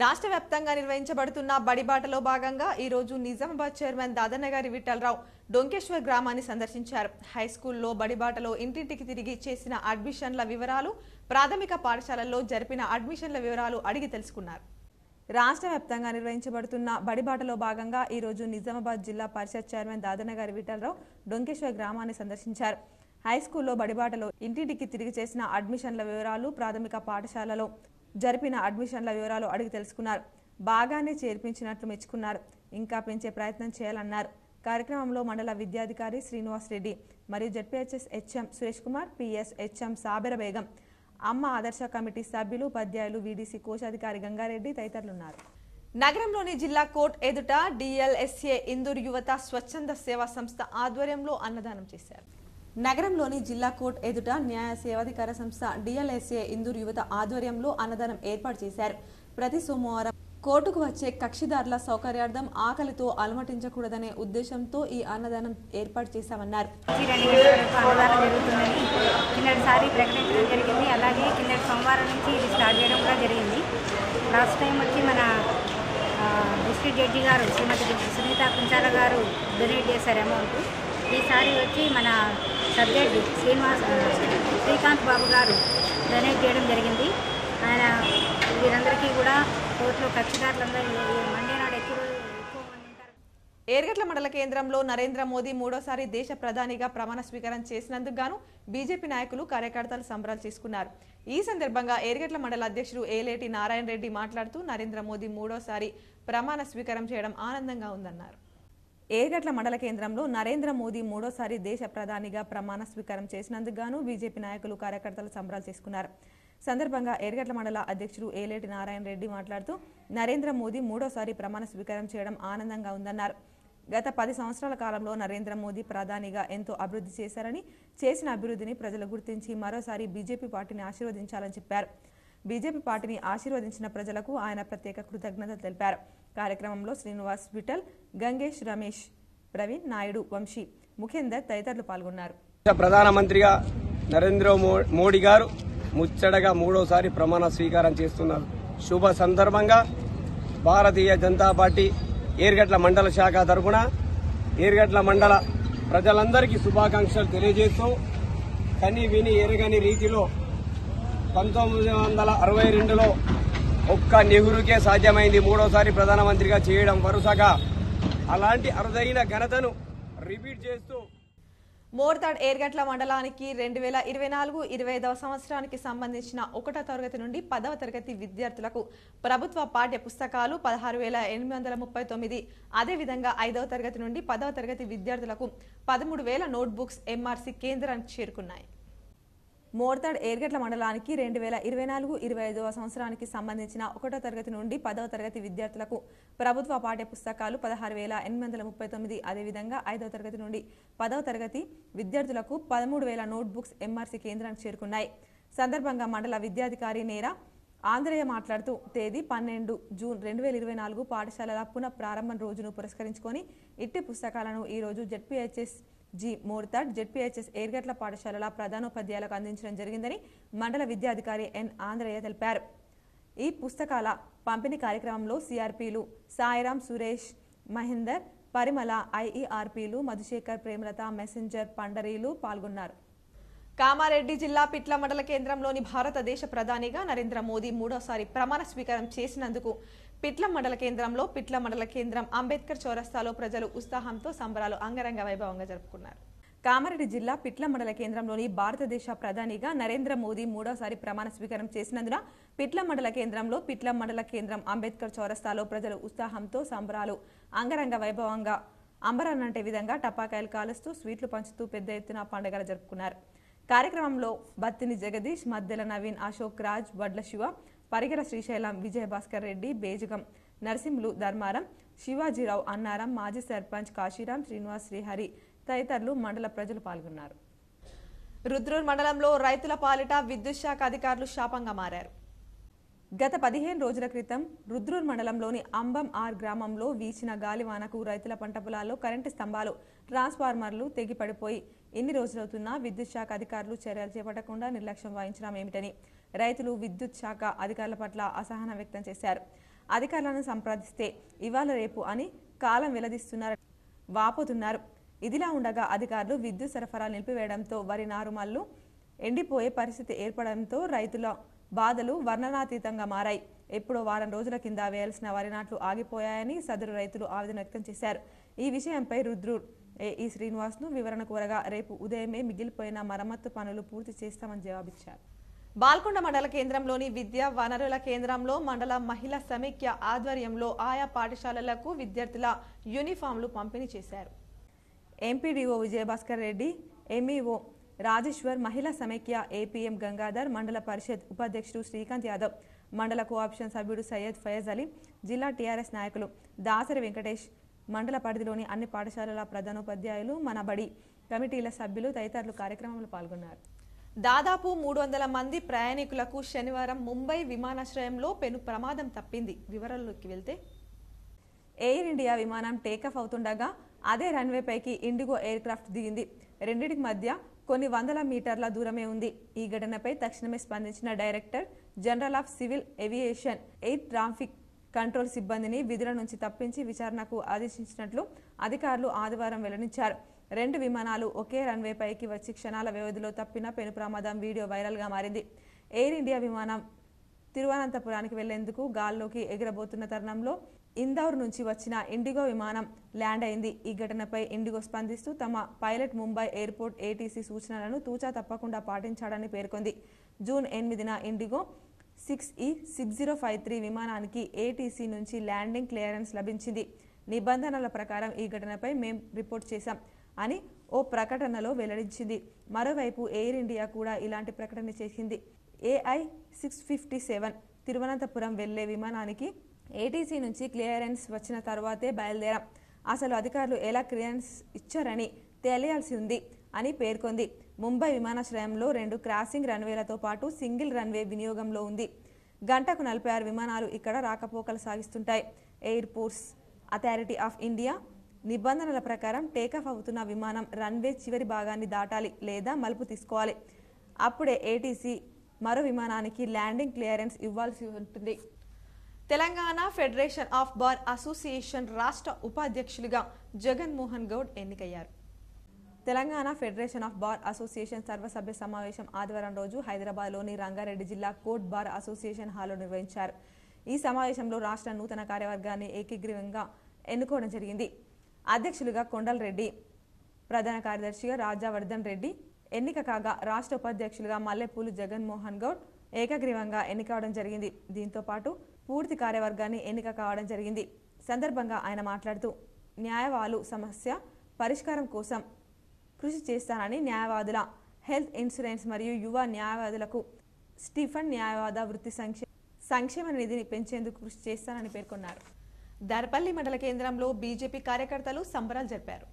A: రాష్ట్ర వ్యాప్తంగా నిర్వహించబడుతున్న బడిబాటలో భాగంగా ఈరోజు నిజామాబాద్ చైర్మన్ దాదనగారి విఠలరావు డొంకేశ్వర్ గ్రామాన్ని సందర్శించారు. హైస్కూల్లో బడిబాటలో ఇంటింటికి తిరిగి చేసిన అడ్మిషన్ల వివరాలు, ప్రాథమిక పాఠశాలల్లో జరిపిన అడ్మిషన్ల వివరాలు అడిగి తెలుసుకున్నారు. రాష్ట్ర వ్యాప్తంగా నిర్వహించబడుతున్న బడిబాటలో భాగంగా ఈరోజు నిజామాబాద్ జిల్లా పరిషత్ చైర్మన్ దాదనగారి విఠలరావు డొంకేశ్వర్ గ్రామాన్ని సందర్శించారు. హైస్కూల్లో బడిబాటలో ఇంటింటికి తిరిగి చేసిన అడ్మిషన్ల వివరాలు, ప్రాథమిక పాఠశాలలో జరిపిన అడ్మిషన్ల వివరాలు అడిగి తెలుసుకున్నారు. బాగానే చేర్పించినట్లు మెచ్చుకున్నారు. ఇంకా పెంచే ప్రయత్నం చేయాలన్నారు. కార్యక్రమంలో మండల విద్యాధికారి శ్రీనివాస్ రెడ్డి మరియు ZPHS HM Suresh Kumar, PS HM Sabera Begum, Amma Adarsha committee సభ్యులు, ఉపాధ్యాయులు, వీడీసీ కోశాధికారి గంగారెడ్డి తదితరులు ఉన్నారు. నగరంలోని జిల్లా కోర్టు ఎదుట డిఎల్ఎస్ఏ ఇందూరు యువత స్వచ్ఛంద సేవా సంస్థ ఆధ్వర్యంలో అన్నదానం చేశారు. నగరంలోని జిల్లా కోర్టు ఎదుట న్యాయ సేవాధికార సంస్థ డిఎల్ఎస్ఏ ఇందూరు యువత ఆధ్వర్యంలో అన్నదానం ఏర్పాటు చేశారు. ప్రతి సోమవారం కోర్టుకు వచ్చే కక్షిదారుల సౌకర్యార్థం ఆకలితో అలమటించకూడదనే ఉద్దేశంతో ఈ అన్నదానం ఏర్పాటు చేశామన్నారు.
C: అన్నదానం జరుగుతుందని కిందటిసారి ప్రకటించడం జరిగింది. అలాగే కిందటి సోమవారం నుంచి ఇది స్టార్ట్ చేయడం కూడా జరిగింది. లాస్ట్ టైం వచ్చి మన డిస్ట్రిక్ట్ జడ్జి గారు శ్రీమతి సునీత కుంచాల గారు డొనేట్ చేశారు అమౌంట్. ఈసారి వచ్చి మన సబ్జెక్ట్ శ్రీకాంత్ బాబు గారు డొనేట్ చేయడం జరిగింది. ఆయన వీరందరికీ కూడా కోర్టులో కక్షిదారులందరూ మండే నాడు ఎక్కువ మంది ఉంటారు.
A: ఏర్గట్ల మండల కేంద్రంలో నరేంద్ర మోదీ మూడోసారి దేశ ప్రధానిగా ప్రమాణ స్వీకారం చేసినందుకు గాను బీజేపీ నాయకులు కార్యకర్తలు సంబరాలు చేసుకున్నారు. ఈ సందర్భంగా ఏర్గట్ల మండల అధ్యక్షుడు ఏలేటి నారాయణ రెడ్డి మాట్లాడుతూ నరేంద్ర మోదీ మూడోసారి ప్రమాణ స్వీకారం చేయడం ఆనందంగా ఉందన్నారు. ఏర్గట్ల మండల కేంద్రంలో నరేంద్ర మోదీ మూడోసారి దేశ ప్రధానిగా ప్రమాణ స్వీకారం చేసినందుకు గాను బీజేపీ నాయకులు కార్యకర్తలు సంబరాలు చేసుకున్నారు. సందర్భంగా ఏర్గట్ల మండల అధ్యక్షుడు ఏలేటి నారాయణ రెడ్డి మాట్లాడుతూ నరేంద్ర మోదీ మూడోసారి ప్రమాణ స్వీకారం చేయడం ఆనందంగా ఉందన్నారు. గత 10 సంవత్సరాల కాలంలో నరేంద్ర మోదీ ప్రధానిగా ఎంతో అభివృద్ధి చేశారని, చేసిన అభివృద్ధిని ప్రజలు గుర్తించి మరోసారి బీజేపీ పార్టీని ఆశీర్వదించాలని చెప్పారు. బీజేపీ పార్టీని ఆశీర్వదించిన ప్రజలకు ఆయన ప్రత్యేక కృతజ్ఞతలు తెలిపారు. కార్యక్రమంలో శ్రీనివాస్ విఠల్, గంగేష్, రమేష్, ప్రవీణ్ నాయుడు, వంశీ, ముఖేందర్ తదితరులు పాల్గొన్నారు.
D: ప్రధానమంత్రిగా నరేంద్ర మోడీ గారు ముచ్చటగా మూడోసారి ప్రమాణ స్వీకారం చేస్తున్నారు. శుభ సందర్భంగా భారతీయ జనతా పార్టీ ఏర్గట్ల మండల శాఖ తరఫున ఏర్గట్ల మండల ప్రజలందరికీ శుభాకాంక్షలు తెలియజేస్తూ కని విని ఎరగని రీతిలో 1962లో ఒక్క నెహ్రూకే సాధ్యమైంది మూడోసారి ప్రధానమంత్రిగా చేయడం. వరుసగా అలాంటి అరుదైన ఘనతను రిపీట్ చేస్తూ
A: మోర్తాడ్ ఏర్గట్ల మండలానికి 2024-25వ సంవత్సరానికి సంబంధించిన 1వ తరగతి నుండి 10వ తరగతి విద్యార్థులకు ప్రభుత్వ పాఠ్య పుస్తకాలు 16,839, అదేవిధంగా 5వ తరగతి నుండి 10వ తరగతి విద్యార్థులకు 13,000 నోట్బుక్స్ ఎంఆర్సీ కేంద్రానికి చేరుకున్నాయి. మోర్తాడ్ ఏర్గట్ల మండలానికి 2024-25వ సంవత్సరానికి సంబంధించిన 1వ తరగతి నుండి 10వ తరగతి విద్యార్థులకు ప్రభుత్వ పాఠ్య పుస్తకాలు 16,839, అదేవిధంగా 5వ తరగతి నుండి 10వ తరగతి విద్యార్థులకు 13,000 నోట్బుక్స్ ఎంఆర్సీ కేంద్రానికి చేరుకున్నాయి. సందర్భంగా మండల విద్యాధికారి నేర ఆంధ్రయ్య మాట్లాడుతూ తేదీ 12 జూన్ 2024 పాఠశాలల పునః ప్రారంభం రోజును పురస్కరించుకొని ఇట్టి పుస్తకాలను ఈరోజు ZPHS G Mortad, ZPHS Ergatla పాఠశాలల ప్రధానోపాధ్యాయులకు అందించడం జరిగిందని మండల విద్యాధికారి ఎన్ ఆంధ్రయ్య తెలిపారు. ఈ పుస్తకాల పంపిణీ కార్యక్రమంలో సిఆర్పీలు సాయిరాం, సురేష్, మహేందర్, పరిమళ, ఐఈఆర్పీలు మధుశేఖర్, ప్రేమలత, మెసెంజర్, పండరీలు పాల్గొన్నారు. కామారెడ్డి జిల్లా పిట్ల మండల కేంద్రంలోని భారతదేశ ప్రధానిగా నరేంద్ర మోదీ మూడోసారి ప్రమాణ స్వీకారం చేసినందుకు పిట్ల మండల కేంద్రంలో పిట్ల మండల కేంద్రం అంబేద్కర్ చౌరస్తాలో ప్రజలు ఉత్సాహంతో సంబరాలు అంగరంగ వైభవంగా జరుపుకున్నారు. కామారెడ్డి జిల్లా పిట్ల మండల కేంద్రంలోని భారతదేశ ప్రధానిగా నరేంద్ర మోదీ మూడోసారి ప్రమాణ స్వీకారం చేసినందున పిట్ల మండల కేంద్రంలో పిట్ల మండల కేంద్రం అంబేద్కర్ చౌరస్తాలో ప్రజలు ఉత్సాహంతో సంబరాలు అంగరంగ వైభవంగా అంబరాన్నంటే విధంగా టపాకాయలు కాలుస్తూ స్వీట్లు పంచుతూ పెద్ద ఎత్తున పండుగలు జరుపుకున్నారు. కార్యక్రమంలో బత్తిని జగదీష్, మద్దెల నవీన్, అశోక్ రాజ్, వడ్ల శివ, పరిగెల శ్రీశైలం, విజయభాస్కర్ రెడ్డి, బేజగం నరసింహులు, ధర్మారం, శివాజీరావు, అన్నారం, మాజీ సర్పంచ్ కాశీరాం, శ్రీనివాస్, శ్రీహరి తదితరులు మండల ప్రజలు పాల్గొన్నారు. రుద్రూర్ మండలంలో రైతుల పాలిట విద్యుత్ శాఖ అధికారులు శాపంగా మారారు. గత 15 రోజుల క్రితం రుద్రూర్ మండలంలోని అంబం ఆర్ గ్రామంలో వీచిన గాలివానకు రైతుల పంట పొలాల్లో కరెంటు స్తంభాలు, ట్రాన్స్ఫార్మర్లు తెగిపడిపోయి ఇన్ని రోజులవుతున్నా విద్యుత్ శాఖ అధికారులు చర్యలు చేపట్టకుండా నిర్లక్ష్యం వహించడం ఏమిటని రైతులు విద్యుత్ శాఖ అధికారుల పట్ల అసహనం వ్యక్తం చేశారు. అధికారులను సంప్రదిస్తే ఇవాళ రేపు అని కాలం వెల్లదిస్తున్నారు, వాపోతున్నారు. ఇదిలా ఉండగా అధికారులు విద్యుత్ సరఫరా నిలిపివేయడంతో వరి నారుమల్లు ఎండిపోయే పరిస్థితి ఏర్పడడంతో రైతుల బాధలు వర్ణనాతీతంగా మారాయి. ఎప్పుడో వారం రోజుల కింద వేయాల్సిన వరి నాట్లు ఆగిపోయాయని సదరు రైతులు ఆవేదన వ్యక్తం చేశారు. ఈ విషయంపై రుద్రూర్ ఏఈ శ్రీనివాస్ను వివరణ కోరగా రేపు ఉదయమే మిగిలిపోయిన మరమ్మత్తు పనులు పూర్తి చేస్తామని జవాబిచ్చారు. బాల్కొండ మండల కేంద్రంలోని విద్యా వనరుల కేంద్రంలో మండల మహిళా సమైక్య ఆధ్వర్యంలో ఆయా పాఠశాలలకు విద్యార్థుల యూనిఫామ్లు పంపిణీ చేశారు. ఎంపీడీఓ విజయభాస్కర్ రెడ్డి, ఎంఈఓ రాజేశ్వర్, మహిళా సమైక్య ఏపీఎం గంగాధర్, మండల పరిషత్ ఉపాధ్యక్షుడు శ్రీకాంత్ యాదవ్, మండల కోఆప్షన్ సభ్యుడు సయ్యద్ ఫయజ్ అలీ, జిల్లా టీఆర్ఎస్ నాయకులు దాసరి వెంకటేష్, మండల పరిధిలోని అన్ని పాఠశాలల ప్రధానోపాధ్యాయులు, మన బడి కమిటీల సభ్యులు తదితరులు కార్యక్రమంలో పాల్గొన్నారు. దాదాపు 300 మంది ప్రయాణికులకు శనివారం ముంబై విమానాశ్రయంలో పెను ప్రమాదం తప్పింది. వివరాల్లోకి వెళ్తే ఎయిర్ ఇండియా విమానం టేకాఫ్ అవుతుండగా అదే రన్వే పైకి ఇండిగో ఎయిర్ క్రాఫ్ట్ దిగింది. రెండింటికి మధ్య కొన్ని వందల మీటర్ల దూరమే ఉంది. ఈ ఘటనపై తక్షణమే స్పందించిన director general of civil aviation air traffic control సిబ్బందిని విధుల నుంచి తప్పించి విచారణకు ఆదేశించినట్లు అధికారులు ఆదివారం వెల్లడించారు. 2 విమానాలు ఒకే రన్వే పైకి వచ్చి క్షణాల వ్యవధిలో తప్పిన పెను ప్రమాదం వీడియో వైరల్గా మారింది. ఎయిర్ ఇండియా విమానం తిరువనంతపురానికి వెళ్లేందుకు గాల్లోకి ఎగరబోతున్న తరుణంలో ఇందౌర్ నుంచి వచ్చిన ఇండిగో విమానం ల్యాండ్ అయింది. ఈ ఘటనపై ఇండిగో స్పందిస్తూ తమ పైలట్ ముంబై ఎయిర్పోర్ట్ ఏటీసీ సూచనలను తూచా తప్పకుండా పాటించాడని పేర్కొంది. జూన్ 8న ఇండిగో 6E6053 విమానానికి ఏటీసీ నుంచి ల్యాండింగ్ క్లియరెన్స్ లభించింది. నిబంధనల ప్రకారం ఈ ఘటనపై మేం రిపోర్ట్ చేశాం అని ఓ ప్రకటనలో వెల్లడించింది. మరోవైపు ఎయిర్ ఇండియా కూడా ఇలాంటి ప్రకటన చేసింది. AI657 తిరువనంతపురం వెళ్లే విమానానికి ఏటీసీ నుంచి క్లియరెన్స్ వచ్చిన తర్వాతే బయలుదేరాం. అసలు అధికారులు ఎలా క్లియరెన్స్ ఇచ్చారని తెలియాల్సి ఉంది అని పేర్కొంది. ముంబై విమానాశ్రయంలో 2 క్రాసింగ్ రన్వేలతో పాటు సింగిల్ రన్వే వినియోగంలో ఉంది. గంటకు 46 విమానాలు ఇక్కడ రాకపోకలు సాగిస్తుంటాయి. ఎయిర్పోర్ట్స్ అథారిటీ ఆఫ్ ఇండియా నిబంధనల ప్రకారం టేకాఫ్ అవుతున్న విమానం రన్వే చివరి భాగాన్ని దాటాలి లేదా మలుపు తీసుకోవాలి. అప్పుడే ఏటీసీ మరో విమానానికి ల్యాండింగ్ క్లియరెన్స్ ఇవ్వాల్సి ఉంటుంది. Telangana federation of bar association రాష్ట్ర ఉపాధ్యక్షులుగా జగన్మోహన్ గౌడ్ ఎన్నికయ్యారు. Telangana federation of bar association సర్వసభ్య సమావేశం ఆదివారం రోజు హైదరాబాద్లోని రంగారెడ్డి జిల్లా కోర్ట్ బార్ అసోసియేషన్ హాల్లో నిర్వహించారు. ఈ సమావేశంలో రాష్ట్ర నూతన కార్యవర్గాన్ని ఏకగ్రీవంగా ఎన్నుకోవడం జరిగింది. అధ్యక్షులుగా కొండలరెడ్డి, ప్రధాన కార్యదర్శిగా రాజావర్ధన్ రెడ్డి ఎన్నిక కాగా రాష్ట్ర ఉపాధ్యక్షులుగా మల్లెపూలు జగన్మోహన్ గౌడ్ ఏకగ్రీవంగా ఎన్నికవడం జరిగింది. దీంతో పాటు పూర్తి కార్యవర్గాన్ని ఎన్నిక కావడం జరిగింది. సందర్భంగా ఆయన మాట్లాడుతూ న్యాయవాదులు సమస్య పరిష్కారం కోసం కృషి చేస్తానని, న్యాయవాదుల హెల్త్ ఇన్సూరెన్స్ మరియు యువ న్యాయవాదులకు స్టీఫన్ న్యాయవాద వృత్తి సంక్షేమ నిధిని పెంచేందుకు కృషి చేస్తానని పేర్కొన్నారు. దర్పల్లి మండల కేంద్రంలో బీజేపీ కార్యకర్తలు సంబరాలు జరిపారు.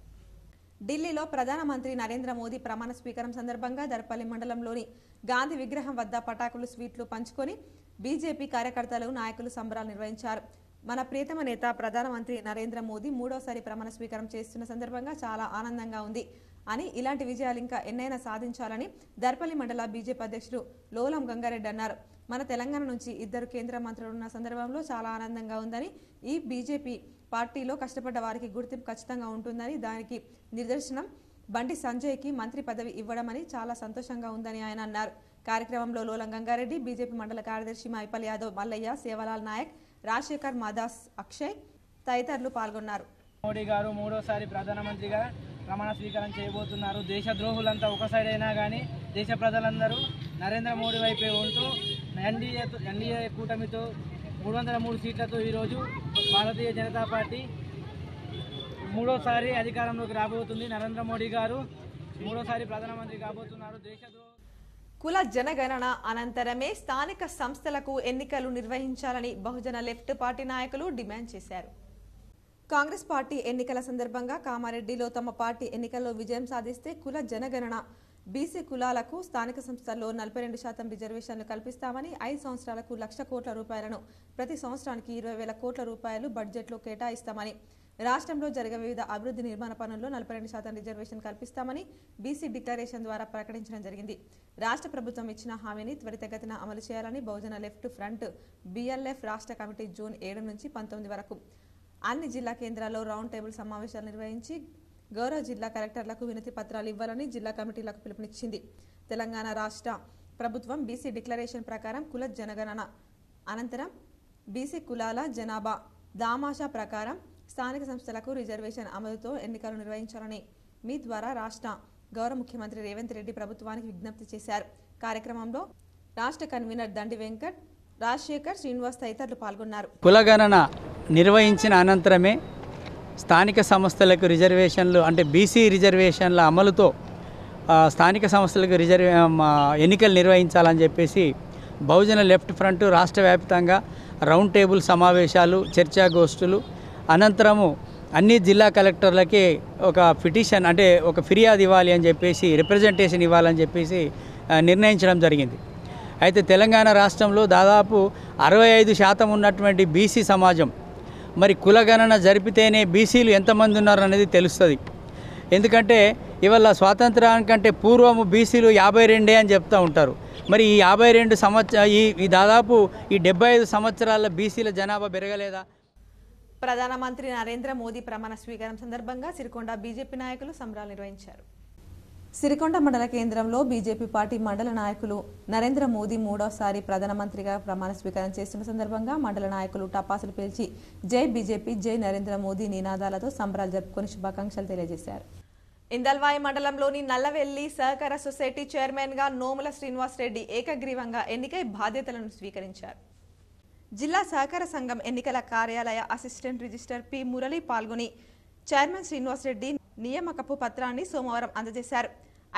A: ఢిల్లీలో ప్రధానమంత్రి నరేంద్ర మోదీ ప్రమాణ స్వీకారం సందర్భంగా దర్పల్లి మండలంలోని గాంధీ విగ్రహం వద్ద పటాకులు, స్వీట్లు పంచుకొని బీజేపీ కార్యకర్తలు, నాయకులు సంబరాలు నిర్వహించారు. మన ప్రియతమ నేత ప్రధానమంత్రి నరేంద్ర మోదీ 3వసారి ప్రమాణ స్వీకారం చేస్తున్న సందర్భంగా చాలా ఆనందంగా ఉంది అని, ఇలాంటి విజయాలు ఇంకా ఎన్నైనా సాధించాలని దర్పల్లి మండల బీజేపీ అధ్యక్షుడు లోలం గంగారెడ్డి అన్నారు. మన తెలంగాణ నుంచి 2 కేంద్ర మంత్రులు ఉన్న సందర్భంలో చాలా ఆనందంగా ఉందని, ఈ బీజేపీ పార్టీలో కష్టపడ్డ వారికి గుర్తింపు ఖచ్చితంగా ఉంటుందని, దానికి నిదర్శనం బండి సంజయ్కి మంత్రి పదవి ఇవ్వడమని చాలా సంతోషంగా ఉందని ఆయన అన్నారు. కార్యక్రమంలో లోలం గంగారెడ్డి, బీజేపీ మండల కార్యదర్శి మైపల్ యాదవ్, మల్లయ్య, సేవలాల్ నాయక్, రాజశేఖర్, మాదాస్, అక్షయ్ తదితరులు పాల్గొన్నారు.
E: మోడీ గారు 3వసారి ప్రధానమంత్రిగా ప్రమాణ స్వీకారం చేయబోతున్నారు. దేశద్రోహులంతా ఒక సైడ్ అయినా కానీ దేశ ప్రజలందరూ నరేంద్ర మోడీ వైపే ఉంటూ ఎన్డీఏ కూటమితో 303 సీట్లతో ఈరోజు భారతీయ జనతా పార్టీ 3వసారి అధికారంలోకి రాబోతుంది. నరేంద్ర మోడీ గారు 3వసారి ప్రధానమంత్రి కాబోతున్నారు. దేశద్రోహ
A: కుల జనగణన అనంతరమే స్థానిక సంస్థలకు ఎన్నికలు నిర్వహించాలని బహుజన లెఫ్ట్ పార్టీ నాయకులు డిమాండ్ చేశారు. కాంగ్రెస్ పార్టీ ఎన్నికల సందర్భంగా కామారెడ్డిలో తమ పార్టీ ఎన్నికల్లో విజయం సాధిస్తే కుల జనగణన బీసీ కులాలకు స్థానిక సంస్థల్లో 42% రిజర్వేషన్లు కల్పిస్తామని, 5 సంవత్సరాలకు 1,00,000 కోట్ల రూపాయలను, ప్రతి సంవత్సరానికి 20,000 కోట్ల రూపాయలు బడ్జెట్లో కేటాయిస్తామని, రాష్ట్రంలో జరిగే వివిధ అభివృద్ధి నిర్మాణ పనుల్లో 42% రిజర్వేషన్ కల్పిస్తామని బీసీ డిక్లరేషన్ ద్వారా ప్రకటించడం జరిగింది. రాష్ట్ర ప్రభుత్వం ఇచ్చిన హామీని త్వరితగతిన అమలు చేయాలని బహుజన లెఫ్ట్ ఫ్రంట్ BLF రాష్ట్ర కమిటీ జూన్ 7 నుంచి 19 వరకు అన్ని జిల్లా కేంద్రాల్లో రౌండ్ టేబుల్ సమావేశాలు నిర్వహించి గౌరవ జిల్లా కలెక్టర్లకు వినతి పత్రాలు ఇవ్వాలని జిల్లా కమిటీలకు పిలుపునిచ్చింది. తెలంగాణ రాష్ట్ర ప్రభుత్వం బీసీ డిక్లరేషన్ ప్రకారం కుల జనగణన అనంతరం బీసీ కులాల జనాభా దామాషా ప్రకారం స్థానిక సంస్థలకు రిజర్వేషన్ అమలుతో ఎన్నికలు నిర్వహించాలని మీ ద్వారా రాష్ట్ర గౌరవ ముఖ్యమంత్రి రేవంత్ రెడ్డి ప్రభుత్వానికి విజ్ఞప్తి చేశారు. కార్యక్రమంలో రాష్ట్ర కన్వీనర్ దండి వెంకట్, రాజశేఖర్, శ్రీనివాస్ తదితరులు పాల్గొన్నారు.
F: కులగణన నిర్వహించిన అనంతరమే స్థానిక సంస్థలకు రిజర్వేషన్లు అంటే బీసీ రిజర్వేషన్ల అమలుతో స్థానిక సంస్థలకు ఎన్నికలు నిర్వహించాలని చెప్పేసి బహుజన లెఫ్ట్ ఫ్రంట్ రాష్ట్ర వ్యాప్తంగా రౌండ్ టేబుల్ సమావేశాలు, చర్చాగోష్ఠులు అనంతరము అన్ని జిల్లా కలెక్టర్లకి ఒక పిటిషన్ అంటే ఒక ఫిర్యాదు ఇవ్వాలి అని చెప్పేసి, రిప్రజెంటేషన్ ఇవ్వాలని చెప్పేసి నిర్ణయించడం జరిగింది. అయితే తెలంగాణ రాష్ట్రంలో దాదాపు 65% ఉన్నటువంటి బీసీ సమాజం మరి కులగణన జరిపితేనే బీసీలు ఎంతమంది ఉన్నారు అనేది తెలుస్తుంది. ఎందుకంటే ఇవాళ స్వాతంత్రానికంటే పూర్వము బీసీలు 52 అని చెప్తూ ఉంటారు. మరి ఈ 52 సంవత్సరాలు ఈ దాదాపు ఈ 75 సంవత్సరాల బీసీల జనాభా పెరగలేదా?
A: ప్రధానమంత్రి నరేంద్ర మోదీ ప్రమాణ స్వీకారం సందర్భంగా సిరికొండ బీజేపీ నాయకులు సంబరాలు నిర్వహించారు. సిరికొండ మండల కేంద్రంలో బీజేపీ పార్టీ మండల నాయకులు నరేంద్ర మోదీ మూడోసారి ప్రధానమంత్రిగా ప్రమాణ స్వీకారం చేస్తున్న సందర్భంగా మండల నాయకులు టపాసులు పేల్చి జై బీజేపీ జై నరేంద్ర మోదీ నినాదాలతో సంబరాలు జరుపుకొని శుభాకాంక్షలు తెలియజేశారు. ఇందల్వాయి మండలంలోని నల్లవెల్లి సహకార సొసైటీ చైర్మన్ గా నోముల శ్రీనివాస్ రెడ్డి ఏకగ్రీవంగా ఎన్నికై బాధ్యతలను స్వీకరించారు. జిల్లా సహకార సంఘం ఎన్నికల కార్యాలయ అసిస్టెంట్ రిజిస్టర్ పి మురళి పాల్గొని చైర్మన్ శ్రీనివాస్ రెడ్డి నియామకపు పత్రాన్ని సోమవారం అందజేశారు.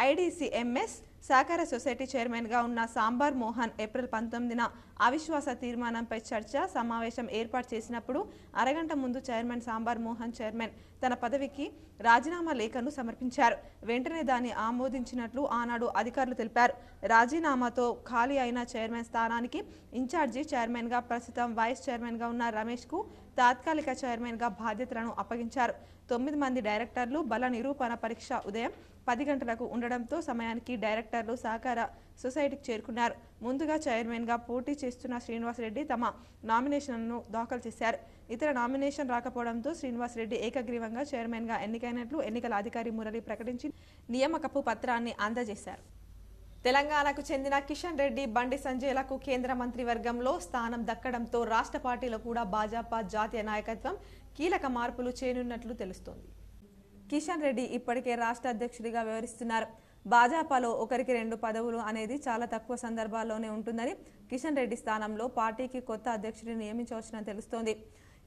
A: ఐడీసీఎంఎస్ సహకార సొసైటీ చైర్మన్గా ఉన్న సాంబార్ మోహన్ ఏప్రిల్ 19న అవిశ్వాస తీర్మానంపై చర్చ సమావేశం ఏర్పాటు చేసినప్పుడు అరగంట ముందు చైర్మన్ సాంబార్ మోహన్ చైర్మన్ తన పదవికి రాజీనామా లేఖను సమర్పించారు. వెంటనే దాన్ని ఆమోదించినట్లు ఆనాడు అధికారులు తెలిపారు. రాజీనామాతో ఖాళీ అయిన చైర్మన్ స్థానానికి ఇన్ఛార్జి చైర్మన్గా ప్రస్తుతం వైస్ చైర్మన్గా ఉన్న రమేష్కు తాత్కాలిక చైర్మన్గా బాధ్యతలను అప్పగించారు. 9 మంది డైరెక్టర్లు బల నిరూపణ పరీక్ష ఉదయం 10 గంటలకు ఉండడంతో సమయానికి డైరెక్టర్లు సహకార సొసైటీకి చేరుకున్నారు. ముందుగా చైర్మన్గా పోటీ చేస్తున్న శ్రీనివాస్ రెడ్డి తమ నామినేషన్ను దాఖలు చేశారు. ఇతర నామినేషన్ రాకపోవడంతో శ్రీనివాస్ రెడ్డి ఏకగ్రీవంగా చైర్మన్గా ఎన్నికైనట్లు ఎన్నికల అధికారి మురళి ప్రకటించి నియామకపు పత్రాన్ని అందజేశారు. తెలంగాణకు చెందిన కిషన్ రెడ్డి బండి సంజయ్లకు కేంద్ర మంత్రివర్గంలో స్థానం దక్కడంతో రాష్ట్ర పార్టీలో కూడా భాజపా జాతీయ నాయకత్వం కీలక మార్పులు చేయనున్నట్లు తెలుస్తోంది. కిషన్ రెడ్డి ఇప్పటికే రాష్ట్ర అధ్యక్షుడిగా వ్యవహరిస్తున్నారు. భాజపాలో ఒకరికి 2 పదవులు అనేది చాలా తక్కువ సందర్భాల్లోనే ఉంటుందని కిషన్ రెడ్డి స్థానంలో పార్టీకి కొత్త అధ్యక్షుడిని నియమించవచ్చునని తెలుస్తోంది.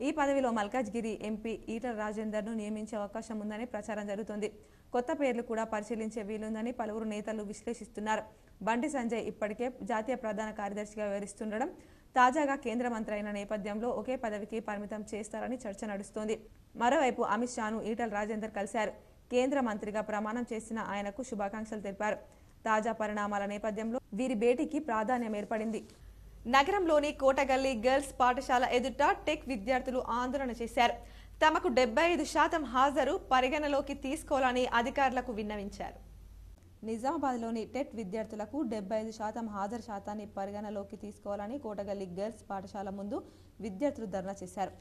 A: ఈ పదవిలో మల్కాజ్గిరి ఎంపీ ఈటల రాజేందర్ను నియమించే అవకాశం ఉందని ప్రచారం జరుగుతోంది. కొత్త పేర్లు కూడా పరిశీలించే వీలుందని పలువురు నేతలు విశ్లేషిస్తున్నారు. బండి సంజయ్ ఇప్పటికే జాతీయ ప్రధాన కార్యదర్శిగా వ్యవహరిస్తుండడం తాజాగా కేంద్ర మంత్రి అయిన నేపథ్యంలో ఒకే పదవికి పరిమితం చేస్తారని చర్చ నడుస్తోంది. మరోవైపు అమిత్ షాను ఈటల రాజేందర్ కలిశారు. కేంద్ర మంత్రిగా ప్రమాణం చేసిన ఆయనకు శుభాకాంక్షలు తెలిపారు. తాజా పరిణామాల నేపథ్యంలో వీరి భేటీకి ప్రాధాన్యం ఏర్పడింది. నగరంలోని కోటగల్లి గర్ల్స్ పాఠశాల ఎదుట టెక్ విద్యార్థులు ఆందోళన చేశారు. తమకు 75% హాజరు పరిగణలోకి తీసుకోవాలని అధికారులకు విన్నవించారు. నిజామాబాద్లోని టెట్ విద్యార్థులకు 75% హాజరు శాతాన్ని పరిగణలోకి తీసుకోవాలని కోటగల్లి గర్ల్స్ పాఠశాల ముందు విద్యార్థులు ధర్నా చేశారు.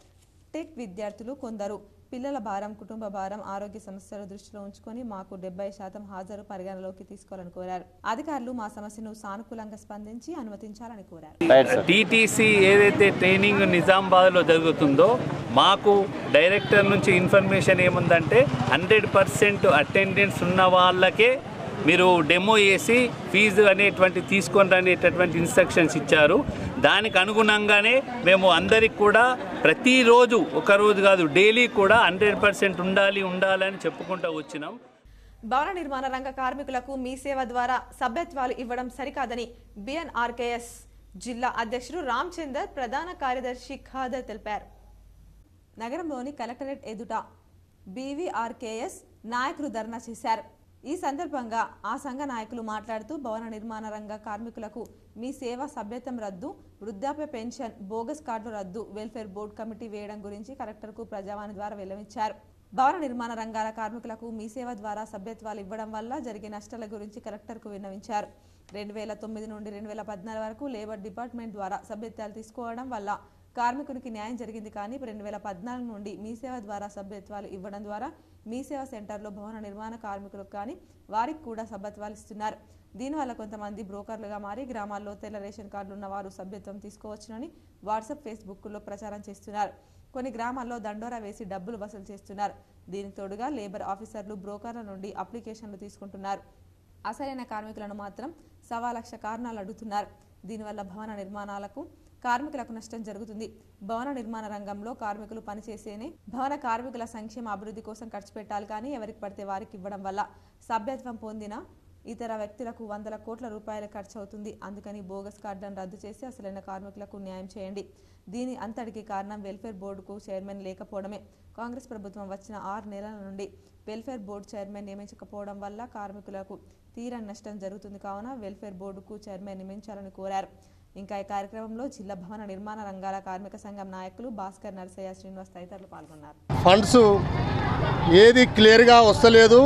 A: టెక్ విద్యార్థులు కొందరు పిల్లల భారం, కుటుంబ భారం, ఆరోగ్య సమస్యలు దృష్టిలో ఉంచుకొని మాకు 70% హాజరు పరిగణలోకి తీసుకోవాలని కోరారు. అధికారులు మా సమస్యను సానుకూలంగా స్పందించి అనుమతించాలని కోరారు.
G: టీటీసీ ఏదైతే ట్రైనింగ్ నిజామాబాద్లో జరుగుతుందో మాకు డైరెక్టర్ నుంచి ఇన్ఫర్మేషన్ ఏముందంటే 100% అటెండెన్స్ ఉన్న వాళ్ళకే మీరు డెమో వేసి ఫీజు అనేటువంటి తీసుకొని అనేటటువంటి ఇన్స్ట్రక్షన్స్ ఇచ్చారు. దానికి అనుగుణంగానే మేము అందరికి కూడా ప్రతిరోజు, ఒకరోజు కాదు డైలీ కూడా 100% ఉండాలని చెప్పుకుంటూ వచ్చినాం.
A: భవన నిర్మాణ రంగ కార్మికులకు మీ సేవ ద్వారా సభ్యత్వాలు ఇవ్వడం సరికాదని బిఎన్ఆర్కేఎస్ జిల్లా అధ్యక్షుడు రామచందర్, ప్రధాన కార్యదర్శి ఖాదర్ తెలిపారు. నగరంలోని కలెక్టరేట్ ఎదుట బీవీఆర్కేఎస్ నాయకులు ధర్నా చేశారు. ఈ సందర్భంగా ఆ సంఘ నాయకులు మాట్లాడుతూ భవన నిర్మాణ రంగ కార్మికులకు మీ సేవ సభ్యత్వం రద్దు, వృద్ధాప్య పెన్షన్, బోగస్ కార్డుల రద్దు, వెల్ఫేర్ బోర్డు కమిటీ వేయడం గురించి కలెక్టర్కు ప్రజావాణి ద్వారా వెల్లడించారు. భవన నిర్మాణ రంగాల కార్మికులకు మీ సేవ ద్వారా సభ్యత్వాలు ఇవ్వడం వల్ల జరిగే నష్టాల గురించి కలెక్టర్కు విన్నవించారు. 2009 నుండి 2014 వరకు లేబర్ డిపార్ట్మెంట్ ద్వారా సభ్యత్వాలు తీసుకోవడం వల్ల కార్మికునికి న్యాయం జరిగింది. కానీ 2014 నుండి మీ సేవ ద్వారా సభ్యత్వాలు ఇవ్వడం ద్వారా మీ సేవ సెంటర్లో భవన నిర్మాణ కార్మికులకు కానీ వారికి కూడా సభ్యత్వాలు ఇస్తున్నారు. దీనివల్ల కొంతమంది బ్రోకర్లుగా మారి గ్రామాల్లో తెల్ల రేషన్ కార్డులు ఉన్న వారు సభ్యత్వం తీసుకోవచ్చునని వాట్సాప్, ఫేస్బుక్లో ప్రచారం చేస్తున్నారు. కొన్ని గ్రామాల్లో దండోరా వేసి డబ్బులు వసూలు చేస్తున్నారు. దీనికి తోడుగా లేబర్ ఆఫీసర్లు బ్రోకర్ల నుండి అప్లికేషన్లు తీసుకుంటున్నారు. అసలైన కార్మికులను మాత్రం 1,00,000 కారణాలు అడుగుతున్నారు. దీనివల్ల భవన నిర్మాణాలకు కార్మికులకు నష్టం జరుగుతుంది. భవన నిర్మాణ రంగంలో కార్మికులు పనిచేసేనే భవన కార్మికుల సంక్షేమ అభివృద్ధి కోసం ఖర్చు పెట్టాలి. కానీ ఎవరికి పడితే వారికి ఇవ్వడం వల్ల సభ్యత్వం పొందిన ఇతర వ్యక్తులకు వందల కోట్ల రూపాయలు ఖర్చు అవుతుంది. అందుకని బోగస్ కార్డులను రద్దు చేసి అసలైన కార్మికులకు న్యాయం చేయండి. దీని అంతటికి కారణం వెల్ఫేర్ బోర్డుకు చైర్మన్ లేకపోవడమే. కాంగ్రెస్ ప్రభుత్వం వచ్చిన 6 నెలల నుండి వెల్ఫేర్ బోర్డు చైర్మన్ నియమించకపోవడం వల్ల కార్మికులకు తీరని నష్టం జరుగుతుంది కావున వెల్ఫేర్ బోర్డుకు చైర్మన్ నియమించాలని కోరారు. ఇంకా ఈ కార్యక్రమంలో జిల్లా భవన నిర్మాణ రంగాల కార్మిక సంఘం నాయకులు భాస్కర్, నరసయ్య, శ్రీనివాస్ తదితరులు పాల్గొన్నారు.
H: ఫండ్స్ ఏది క్లియర్గా వస్తలేదు.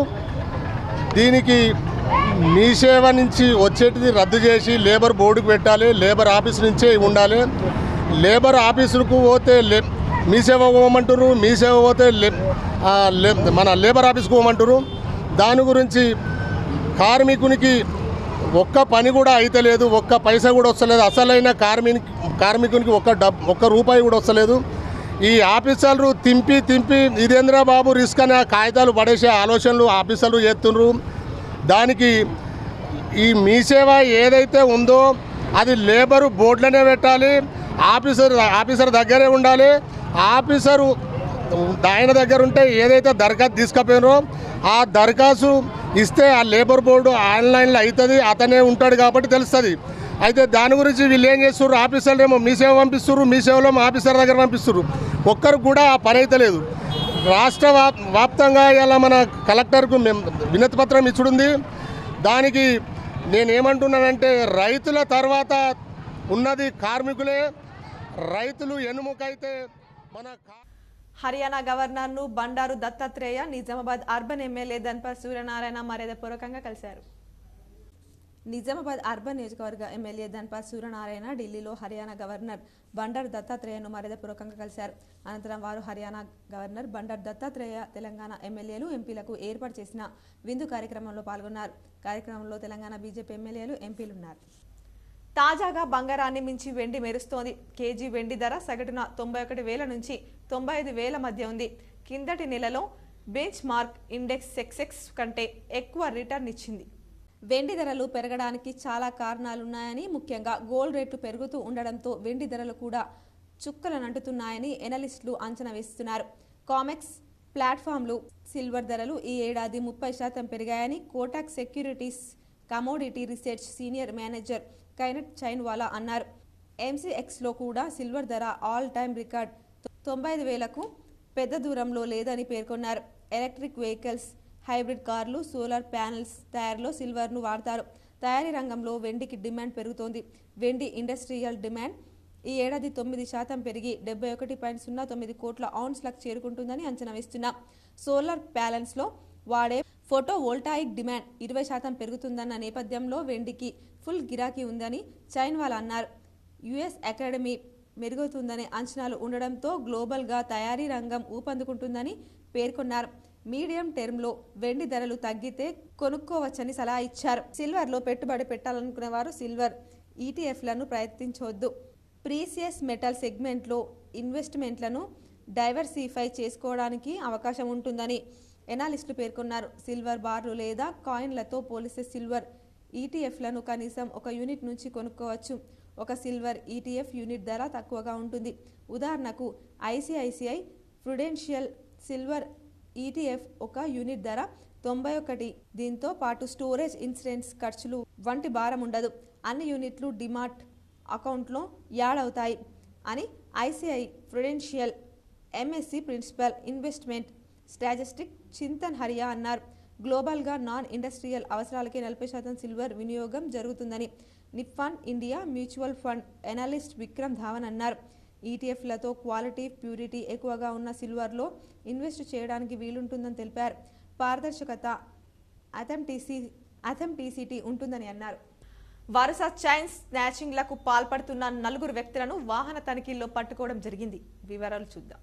H: దీనికి మీ సేవ నుంచి వచ్చేటిది రద్దు చేసి లేబర్ బోర్డుకు పెట్టాలి. లేబర్ ఆఫీస్ నుంచే ఉండాలి. లేబర్ ఆఫీసులకు పోతే మీ సేవ పోమంటారు, మీ సేవ పోతే మన లేబర్ ఆఫీస్కి పోమంటారు. దాని గురించి కార్మికునికి ఒక్క పని కూడా అయితలేదు, ఒక్క పైసా కూడా వస్తలేదు. అసలైన కార్మికునికి ఒక్క రూపాయి కూడా వస్తలేదు. ఈ ఆఫీసర్లు తింపి ఇదేంద్ర బాబు రిస్క్ అనే కాగితాలు పడేసే ఆలోచనలు ఆఫీసర్లు చేస్తున్నారు. దానికి ఈ మీ సేవ ఏదైతే ఉందో అది లేబరు బోర్డులోనే పెట్టాలి. ఆఫీసర్ దగ్గరే ఉండాలి. ఆఫీసరు ఆయన దగ్గర ఉంటే ఏదైతే దరఖాస్తు తీసుకుపోయినో ఆ దరఖాస్తు ఇస్తే ఆ లేబర్ బోర్డు ఆన్లైన్లో అవుతుంది. అతనే ఉంటాడు కాబట్టి తెలుస్తుంది. అయితే దాని గురించి వీళ్ళు ఏం చేస్తున్నారు, ఆఫీసర్లు ఏమో మీ సేవ పంపిస్తున్నారు, మీ సేవలో ఆఫీసర్ దగ్గర పంపిస్తున్నారు. ఒక్కరికి కూడా ఆ పని అయితే లేదు. రాష్ట్ర వ్యాప్తంగా ఇలా మన కలెక్టర్కు వినతి పత్రం ఇచ్చుడుంది. దానికి నేనేమంటున్నానంటే రైతుల తర్వాత ఉన్నది కార్మికులే. రైతులు ఎన్నుముకైతే మన
A: హర్యానా గవర్నర్ను బండారు దత్తాత్రేయ నిజామాబాద్ అర్బన్ ఎమ్మెల్యే ధన్పాల్ సూర్యనారాయణ మర్యాదపూర్వకంగా కలిశారు. నిజామాబాద్ అర్బన్ నియోజకవర్గ ఎమ్మెల్యే ధన్పాల్ సూర్యనారాయణ ఢిల్లీలో హర్యానా గవర్నర్ బండారు దత్తాత్రేయను మర్యాదపూర్వకంగా కలిశారు. అనంతరం వారు హర్యానా గవర్నర్ బండారు దత్తాత్రేయ, తెలంగాణ ఎమ్మెల్యేలు, ఎంపీలకు ఏర్పాటు చేసిన విందు కార్యక్రమంలో పాల్గొన్నారు. కార్యక్రమంలో తెలంగాణ బీజేపీ ఎమ్మెల్యేలు, ఎంపీలున్నారు. తాజాగా బంగారాన్ని మించి వెండి మెరుస్తోంది. కేజీ వెండి ధర సగటున 91,000 నుంచి 95,000 మధ్య ఉంది. కిందటి నెలలో బెంచ్ మార్క్ ఇండెక్స్ సెక్సెక్స్ కంటే ఎక్కువ రిటర్న్ ఇచ్చింది. వెండి ధరలు పెరగడానికి చాలా కారణాలున్నాయని, ముఖ్యంగా గోల్డ్ రేట్లు పెరుగుతూ ఉండడంతో వెండి ధరలు కూడా చుక్కలనంటున్నాయని ఎనలిస్టులు అంచనా వేస్తున్నారు. కామెక్స్ ప్లాట్ఫామ్లు సిల్వర్ ధరలు ఈ ఏడాది 30% పెరిగాయని Kotak securities commodity research senior manager Kainat Chainwala అన్నారు. ఎంసీఎక్స్లో కూడా సిల్వర్ ధర ఆల్ టైమ్ రికార్డ్ 95,000కు పెద్ద దూరంలో లేదని పేర్కొన్నారు. ఎలక్ట్రిక్ వెహికల్స్, హైబ్రిడ్ కార్లు, సోలార్ ప్యానెల్స్ తయారీలో సిల్వర్ను వాడతారు. తయారీ రంగంలో వెండికి డిమాండ్ పెరుగుతోంది. వెండి ఇండస్ట్రియల్ డిమాండ్ ఈ ఏడాది 9% పెరిగి 71.09 కోట్ల ఔన్స్లకు చేరుకుంటుందని అంచనా వేస్తున్నాం. సోలార్ ప్యానెల్స్లో వాడే ఫోటో వోల్టాయిక్ డిమాండ్ 20% పెరుగుతుందన్న నేపథ్యంలో వెండికి ఫుల్ గిరాకీ ఉందని చైన్వాలా అన్నారు. యుఎస్ ఎకానమీ మెరుగుతుందనే అంచనాలు ఉండడంతో గ్లోబల్గా తయారీ రంగం ఊపందుకుంటుందని పేర్కొన్నారు. మీడియం టర్మ్లో వెండి ధరలు తగ్గితే కొనుక్కోవచ్చని సలహా ఇచ్చారు. సిల్వర్లో పెట్టుబడి పెట్టాలనుకునే వారు సిల్వర్ ఈటీఎఫ్లను ప్రయత్నించవద్దు. ప్రీసియస్ మెటల్ సెగ్మెంట్లో ఇన్వెస్ట్మెంట్లను డైవర్సిఫై చేసుకోవడానికి అవకాశం ఉంటుందని ఎనాలిస్టులు పేర్కొన్నారు. సిల్వర్ బార్లు లేదా కాయిన్లతో పోలిస్తే సిల్వర్ ఈటీఎఫ్లను కనీసం 1 యూనిట్ నుంచి కొనుక్కోవచ్చు. ఒక సిల్వర్ ఈటీఎఫ్ యూనిట్ ధర తక్కువగా ఉంటుంది. ఉదాహరణకు ICICI Prudential silver ETF 1 unit ధర 91. దీంతో పాటు స్టోరేజ్, ఇన్సూరెన్స్ ఖర్చులు వంటి భారం ఉండదు. అన్ని యూనిట్లు డిమాట్ అకౌంట్లో యాడ్ అవుతాయి అని ICICI prudential MSC principal investment strategist Chintan Haria అన్నారు. గ్లోబల్గా నాన్ ఇండస్ట్రియల్ అవసరాలకే 40% సిల్వర్ వినియోగం జరుగుతుందని Nippon India mutual fund analyst Vikram Dhawan అన్నారు. ఈటీఎఫ్లతో క్వాలిటీ, ప్యూరిటీ ఎక్కువగా ఉన్న సిల్వర్లో ఇన్వెస్ట్ చేయడానికి వీలుంటుందని తెలిపారు. పారదర్శకత, అథెంటిసిటీ ఉంటుందని అన్నారు. వరుస చైన్ స్నాచింగ్లకు పాల్పడుతున్న 4 వ్యక్తులను వాహన తనిఖీల్లో పట్టుకోవడం జరిగింది. వివరాలు చూద్దాం.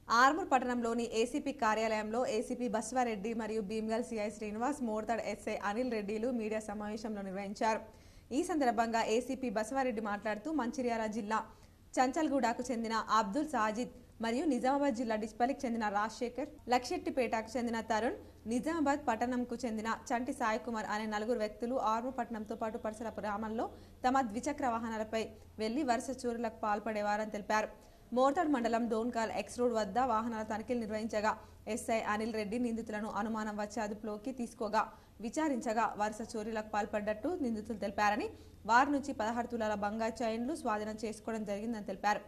A: ఆర్మూర్ పట్టణంలోని ఏసీపీ కార్యాలయంలో ఏసీపీ బస్వారెడ్డి మరియు భీమ్గల్ సిఐ శ్రీనివాస్, మోర్తాడ్ ఎస్ఐ అనిల్ రెడ్డిలు మీడియా సమావేశంలో నిర్వహించారు. ఈ సందర్భంగా ఏసీపీ బస్వారెడ్డి మాట్లాడుతూ మంచిర్యాల జిల్లా చంచల్గూడకు చెందిన అబ్దుల్ సాజిద్ మరియు నిజామాబాద్ జిల్లా డిస్పల్లికి చెందిన రాజశేఖర్, లక్షెట్టిపేటకు చెందిన తరుణ్, నిజామాబాద్ పట్టణంకు చెందిన చంటి సాయి కుమార్ అనే 4 వ్యక్తులు ఆర్మూర్ పట్టణంతో పాటు పరిసర గ్రామాల్లో తమ ద్విచక్ర వాహనాలపై వెళ్లి వరుస చోరీలకు పాల్పడేవారని తెలిపారు. మోర్తాడ్ మండలం డోన్కాల్ ఎక్స్ రోడ్ వద్ద వాహనాల తనిఖీలు నిర్వహించగా ఎస్ఐ అనిల్ రెడ్డి నిందితులను అనుమానం వచ్చి అదుపులోకి తీసుకోగా విచారించగా వరుస చోరీలకు పాల్పడ్డట్టు నిందితులు తెలిపారని, వారి నుంచి 16 తులాల బంగారు చైన్లు స్వాధీనం చేసుకోవడం జరిగిందని తెలిపారు.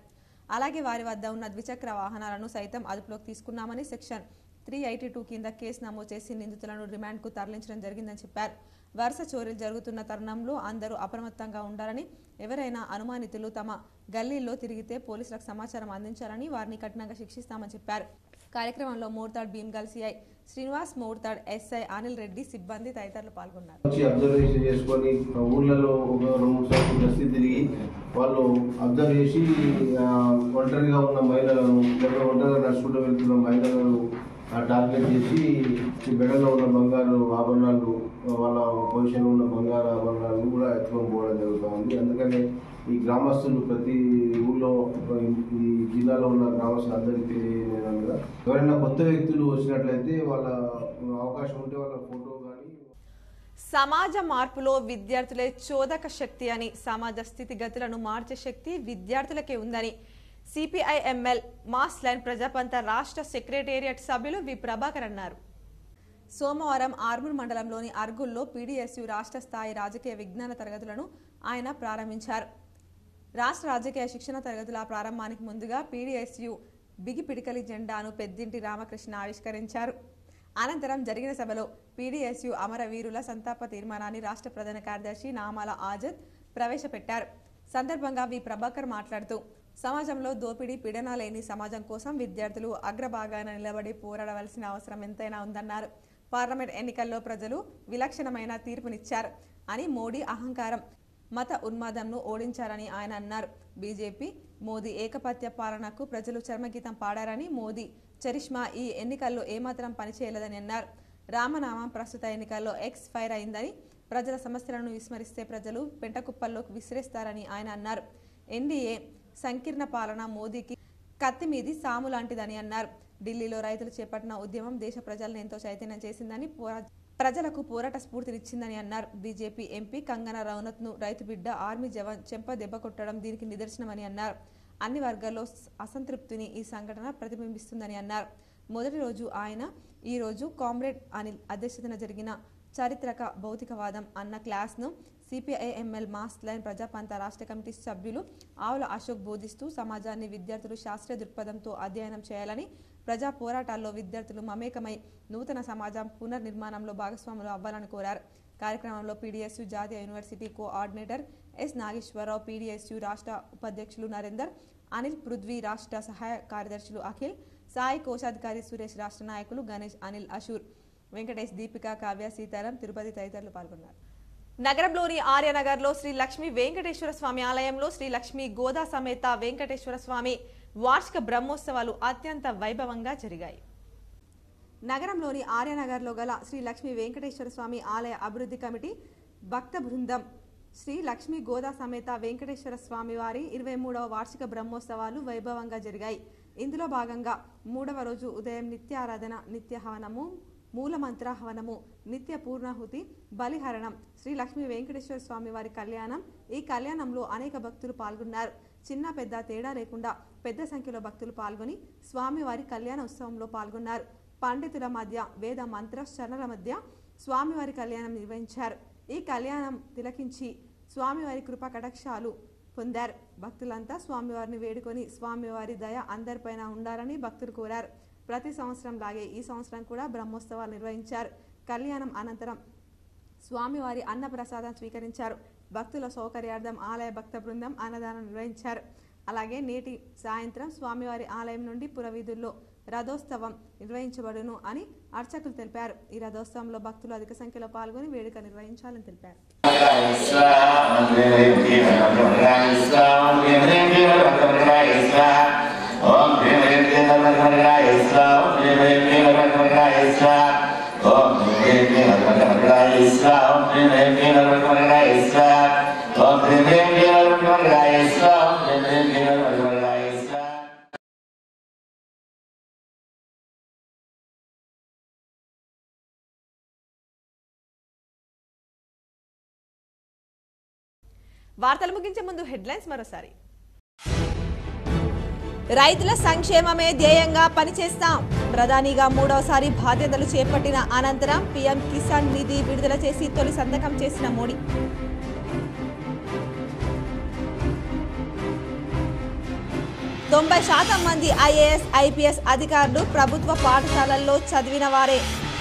A: అలాగే వారి వద్ద ఉన్న ద్విచక్ర వాహనాలను సైతం అదుపులోకి తీసుకున్నామని సెక్షన్ 382 కింద కేసు నమోదు చేసి నిందితులను రిమాండ్కు తరలించడం జరిగిందని చెప్పారు. వరుస చోరీలు జరుగుతున్న తరుణంలో అందరూ అప్రమత్తంగా ఉండాలని, ఎవరైనా అనుమానితులు తమ గల్లీల్లో తిరిగితే పోలీసులకు సమాచారం అందించాలని, వారిని కఠినంగా శిక్షిస్తామని చెప్పారు. కార్యక్రమంలో మోర్తాడ్ భీమ్గల్ సిఐ శ్రీనివాస్, మోర్తాడ్ ఎస్ఐ అనిల్ రెడ్డి, సిబ్బంది తదితరులు పాల్గొన్నారు.
I: అబ్జర్వేషన్ చేసుకొని ఊళ్ళలో ఒక 2-3 సార్లు గస్తీ తిరిగి వాళ్ళు అబ్జర్వ్ చేసి ఒంటరిగా ఉన్న మహిళలను, ఒంటరిగా నడుచుకుంటూ వెళ్తున్న మహిళలను టార్గెట్ చేసి మెడలో ఉన్న బంగారు ఆభరణాలు, వాళ్ళ పొజిషన్ ఉన్న బంగారు ఆభరణాలను కూడా ఎత్తుకొని పోవడం జరుగుతూ ఉంది. అందుకని ఈ గ్రామస్తులు ప్రతి ఊళ్ళో ఈ జిల్లాలో ఉన్న గ్రామస్తులు అందరికీ తెలియజేయగా ఎవరైనా కొత్త వ్యక్తులు వచ్చినట్లయితే వాళ్ళ అవకాశం ఉంటే వాళ్ళ ఫోటో కానీ.
A: సమాజ మార్పులో విద్యార్థులే చోదక శక్తి అని, సమాజ స్థితిగతులను మార్చే శక్తి విద్యార్థులకే ఉందని సిపిఐఎంఎల్ మాస్ లైన్ ప్రజాపంత రాష్ట్ర సెక్రటేరియట్ సభ్యులు వి ప్రభాకర్ అన్నారు. సోమవారం ఆర్మూర్ మండలంలోని అర్గుల్లో పీడీఎస్యు రాష్ట్ర స్థాయి రాజకీయ విజ్ఞాన తరగతులను ఆయన ప్రారంభించారు. రాష్ట్ర రాజకీయ శిక్షణ తరగతుల ప్రారంభానికి ముందుగా పీడీఎస్యు బిగిపిడికలి జెండాను పెద్దింటి రామకృష్ణ ఆవిష్కరించారు. అనంతరం జరిగిన సభలో పీడీఎస్యు అమరవీరుల సంతాప తీర్మానాన్ని రాష్ట్ర ప్రధాన కార్యదర్శి నామాల ఆజద్ ప్రవేశపెట్టారు. సందర్భంగా వి ప్రభాకర్ మాట్లాడుతూ, సమాజంలో దోపిడీ పీడన లేని సమాజం కోసం విద్యార్థులు అగ్రభాగాన నిలబడి పోరాడవలసిన అవసరం ఎంతైనా ఉందన్నారు. పార్లమెంట్ ఎన్నికల్లో ప్రజలు విలక్షణమైన తీర్పునిచ్చారు అని, మోడీ అహంకారం, మత ఉన్మాదంను ఓడించారని ఆయన అన్నారు. బీజేపీ మోదీ ఏకపత్య పాలనకు ప్రజలు చర్మగీతం పాడారని, మోదీ చరిష్మా ఈ ఎన్నికల్లో ఏమాత్రం పనిచేయలేదని అన్నారు. రామనామం ప్రస్తుత ఎన్నికల్లో ఎక్స్‌ఫైర్ అయిందని, ప్రజల సమస్యలను విస్మరిస్తే ప్రజలు పెంటకుప్పల్లోకి విసిరేస్తారని ఆయన అన్నారు. ఎన్డీఏ సంకీర్ణ పాలన మోదీకి కత్తిమీది సాము లాంటిదని అన్నారు. ఢిల్లీలో రైతులు చేపట్టిన ఉద్యమం దేశ ప్రజలను ఎంతో చైతన్యం చేసిందని, ప్రజలకు పోరాట స్ఫూర్తినిచ్చిందని అన్నారు. బీజేపీ ఎంపీ కంగనా రనౌత్ను రైతు బిడ్డ ఆర్మీ జవాన్ చెంప దెబ్బ కొట్టడం దీనికి నిదర్శనమని అన్నారు. అన్ని వర్గాల్లో అసంతృప్తిని ఈ సంఘటన ప్రతిబింబిస్తుందని అన్నారు. మొదటి రోజు ఆయన, ఈ రోజు కామ్రేడ్ అనిల్ అధ్యక్షతన జరిగిన చారిత్రక భౌతికవాదం అన్న క్లాస్ను సిపిఐఎంఎల్ మాస్ లైన్ ప్రజాపంత రాష్ట్ర కమిటీ సభ్యులు ఆవుల అశోక్ బోధిస్తూ, సమాజాన్ని విద్యార్థులు శాస్త్రీయ దృక్పథంతో అధ్యయనం చేయాలని, ప్రజా పోరాటాల్లో విద్యార్థులు మమేకమై నూతన సమాజం పునర్నిర్మాణంలో భాగస్వాములు అవ్వాలని కోరారు. కార్యక్రమంలో పీడీఎస్యు జాతీయ university coordinator S Nageswararao, PDSU రాష్ట్ర ఉపాధ్యక్షులు నరేందర్, అనిల్ పృథ్వీ, రాష్ట్ర సహాయ కార్యదర్శులు అఖిల్, సాయి కోశాధికారి సురేష్, రాష్ట్ర నాయకులు గణేష్, అనిల్, అశూర్, వెంకటేష్, దీపిక, కావ్య, సీతారాం, తిరుపతి తదితరులు పాల్గొన్నారు. నగరంలోని ఆర్యనగర్లో శ్రీ లక్ష్మీ వెంకటేశ్వర స్వామి ఆలయంలో శ్రీ లక్ష్మీ గోదా సమేత వెంకటేశ్వర స్వామి వార్షిక బ్రహ్మోత్సవాలు అత్యంత వైభవంగా జరిగాయి. నగరంలోని ఆర్యనగర్లో గల శ్రీ లక్ష్మీ వెంకటేశ్వర స్వామి ఆలయ అభివృద్ధి కమిటీ భక్త బృందం శ్రీ లక్ష్మీ గోదా సమేత వెంకటేశ్వర స్వామి వారి 23వ వార్షిక బ్రహ్మోత్సవాలు వైభవంగా జరిగాయి. ఇందులో భాగంగా 3వ రోజు ఉదయం నిత్యారాధన, నిత్య హవనము, మూలమంత్ర హవనము, నిత్య పూర్ణాహుతి, బలిహరణం, శ్రీ లక్ష్మీ వెంకటేశ్వర స్వామి వారి కళ్యాణం. ఈ కళ్యాణంలో అనేక భక్తులు పాల్గొన్నారు. చిన్న పెద్ద తేడా లేకుండా పెద్ద సంఖ్యలో భక్తులు పాల్గొని స్వామివారి కళ్యాణ ఉత్సవంలో పాల్గొన్నారు. పండితుల మధ్య, వేద మంత్రోచ్చరణల మధ్య స్వామివారి కళ్యాణం నిర్వహించారు. ఈ కళ్యాణం తిలకించి స్వామివారి కృపా కటాక్షాలు పొందారు. భక్తులంతా స్వామివారిని వేడుకొని స్వామివారి దయ అందరిపైన ఉండాలని భక్తులు కోరారు. ప్రతి సంవత్సరం లాగే ఈ సంవత్సరం కూడా బ్రహ్మోత్సవాలు నిర్వహించారు. కళ్యాణం అనంతరం స్వామివారి అన్న ప్రసాదం స్వీకరించారు. భక్తుల సౌకర్యార్థం ఆలయ భక్త బృందం అన్నదానం నిర్వహించారు. అలాగే నేటి సాయంత్రం స్వామివారి ఆలయం నుండి పురవీధుల్లో రథోత్సవం నిర్వహించబడును అని అర్చకులు తెలిపారు. ఈ రథోత్సవంలో భక్తులు అధిక సంఖ్యలో పాల్గొని వేడుక నిర్వహించాలని తెలిపారు. వార్తలు ముగించే ముందు హెడ్లైన్స్ మరోసారి. రైతుల సంక్షేమమే ధ్యేయంగా పనిచేస్తాం. ప్రధానిగా 3వసారి బాధ్యతలు చేపట్టిన అనంతరం పీఎం కిసాన్ నిధి విడుదల చేసి తొలి సంతకం చేసిన మోడీ. 90% మంది ఐఏఎస్ ఐపీఎస్ అధికారులు ప్రభుత్వ పాఠశాలల్లో చదివిన వారే.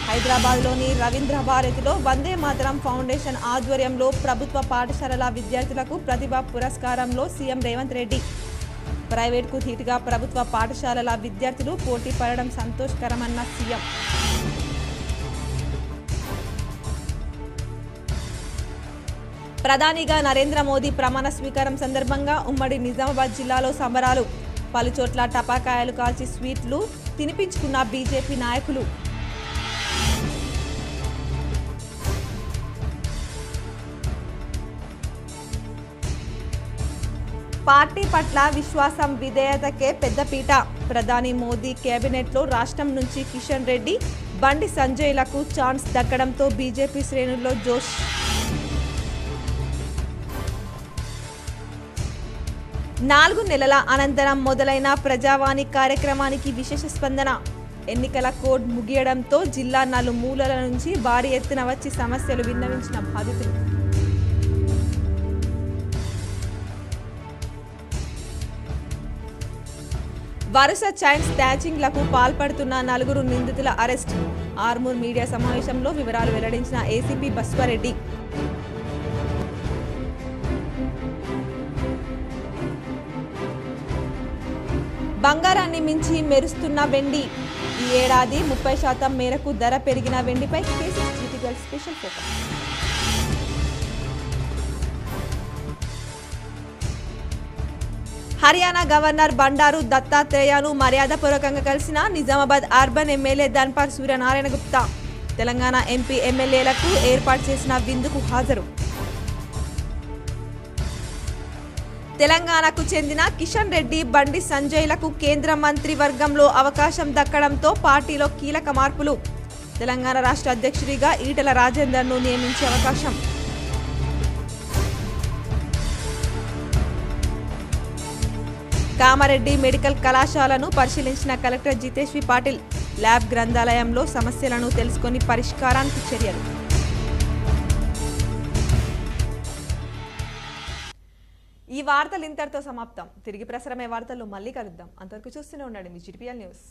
A: హైదరాబాద్లోని రవీంద్ర భారతిలో వందే మాతరం ఫౌండేషన్ ఆధ్వర్యంలో ప్రభుత్వ పాఠశాలల విద్యార్థులకు ప్రతిభా పురస్కారంలో సీఎం రేవంత్ రెడ్డి. ప్రైవేట్కు ధీటుగా ప్రభుత్వ పాఠశాలల విద్యార్థులు పోటీ పడడం సంతోషకరమన్న సీఎం. ప్రధానిగా నరేంద్ర మోదీ ప్రమాణ స్వీకారం సందర్భంగా ఉమ్మడి నిజామాబాద్ జిల్లాలో సంబరాలు. పలుచోట్ల టపాకాయలు కాల్చి స్వీట్లు తినిపించుకున్న బీజేపీ నాయకులు. పార్టీ పట్ల విశ్వాసం విధేయతకే పెద్దపీట. ప్రధాని మోదీ కేబినెట్లో రాష్ట్రం నుంచి కిషన్ రెడ్డి, బండి సంజయ్లకు ఛాన్స్ దక్కడంతో బీజేపీ శ్రేణుల్లో జోష్. నాలుగు నెలల అనంతరం మొదలైన ప్రజావాణి కార్యక్రమానికి విశేష స్పందన. ఎన్నికల కోడ్ ముగియడంతో జిల్లా నలుమూలల నుంచి భారీ ఎత్తున వచ్చి సమస్యలు విన్నవించిన బాధితులు. వరుస చైన్ స్నాచింగ్లకు పాల్పడుతున్న 4 నిందితుల అరెస్ట్. ఆర్మూర్ మీడియా సమావేశంలో వివరాలు వెల్లడించిన ఏసీపీ బస్వారెడ్డి. బంగారాన్ని మించి మెరుస్తున్న వెండి. ఈ ఏడాది 30% మేరకు ధర పెరిగిన వెండిపై KCR critical special focus. Haryana governor Bandaru దత్తాత్రేయను మర్యాదపూర్వకంగా కలిసిన Nizamabad urban MLA Dhanpal Suryanarayana Gupta. Telangana MP ఎమ్మెల్యేలకు ఏర్పాటు చేసిన విందుకు హాజరు. తెలంగాణకు చెందిన కిషన్ రెడ్డి, బండి సంజయ్లకు కేంద్ర మంత్రి వర్గంలో అవకాశం దక్కడంతో పార్టీలో కీలక మార్పులు. తెలంగాణ రాష్ట్ర అధ్యక్షుడిగా ఈటెల రాజేందర్ను నియమించే అవకాశం. కామారెడ్డి మెడికల్ కళాశాలను పరిశీలించిన కలెక్టర్ జితేశ్వరి పాటిల్. ల్యాబ్ గ్రంథాలయంలో సమస్యలను తెలుసుకొని పరిష్కారానికి చర్యలు. ఈ వార్తలు ఇంతటితో సమాప్తం. తిరిగి ప్రసారమే వార్తల్లో మళ్ళీ కలుద్దాం. అంతవరకు చూస్తూనే ఉండండి మీ జీటీపీఎల్ న్యూస్.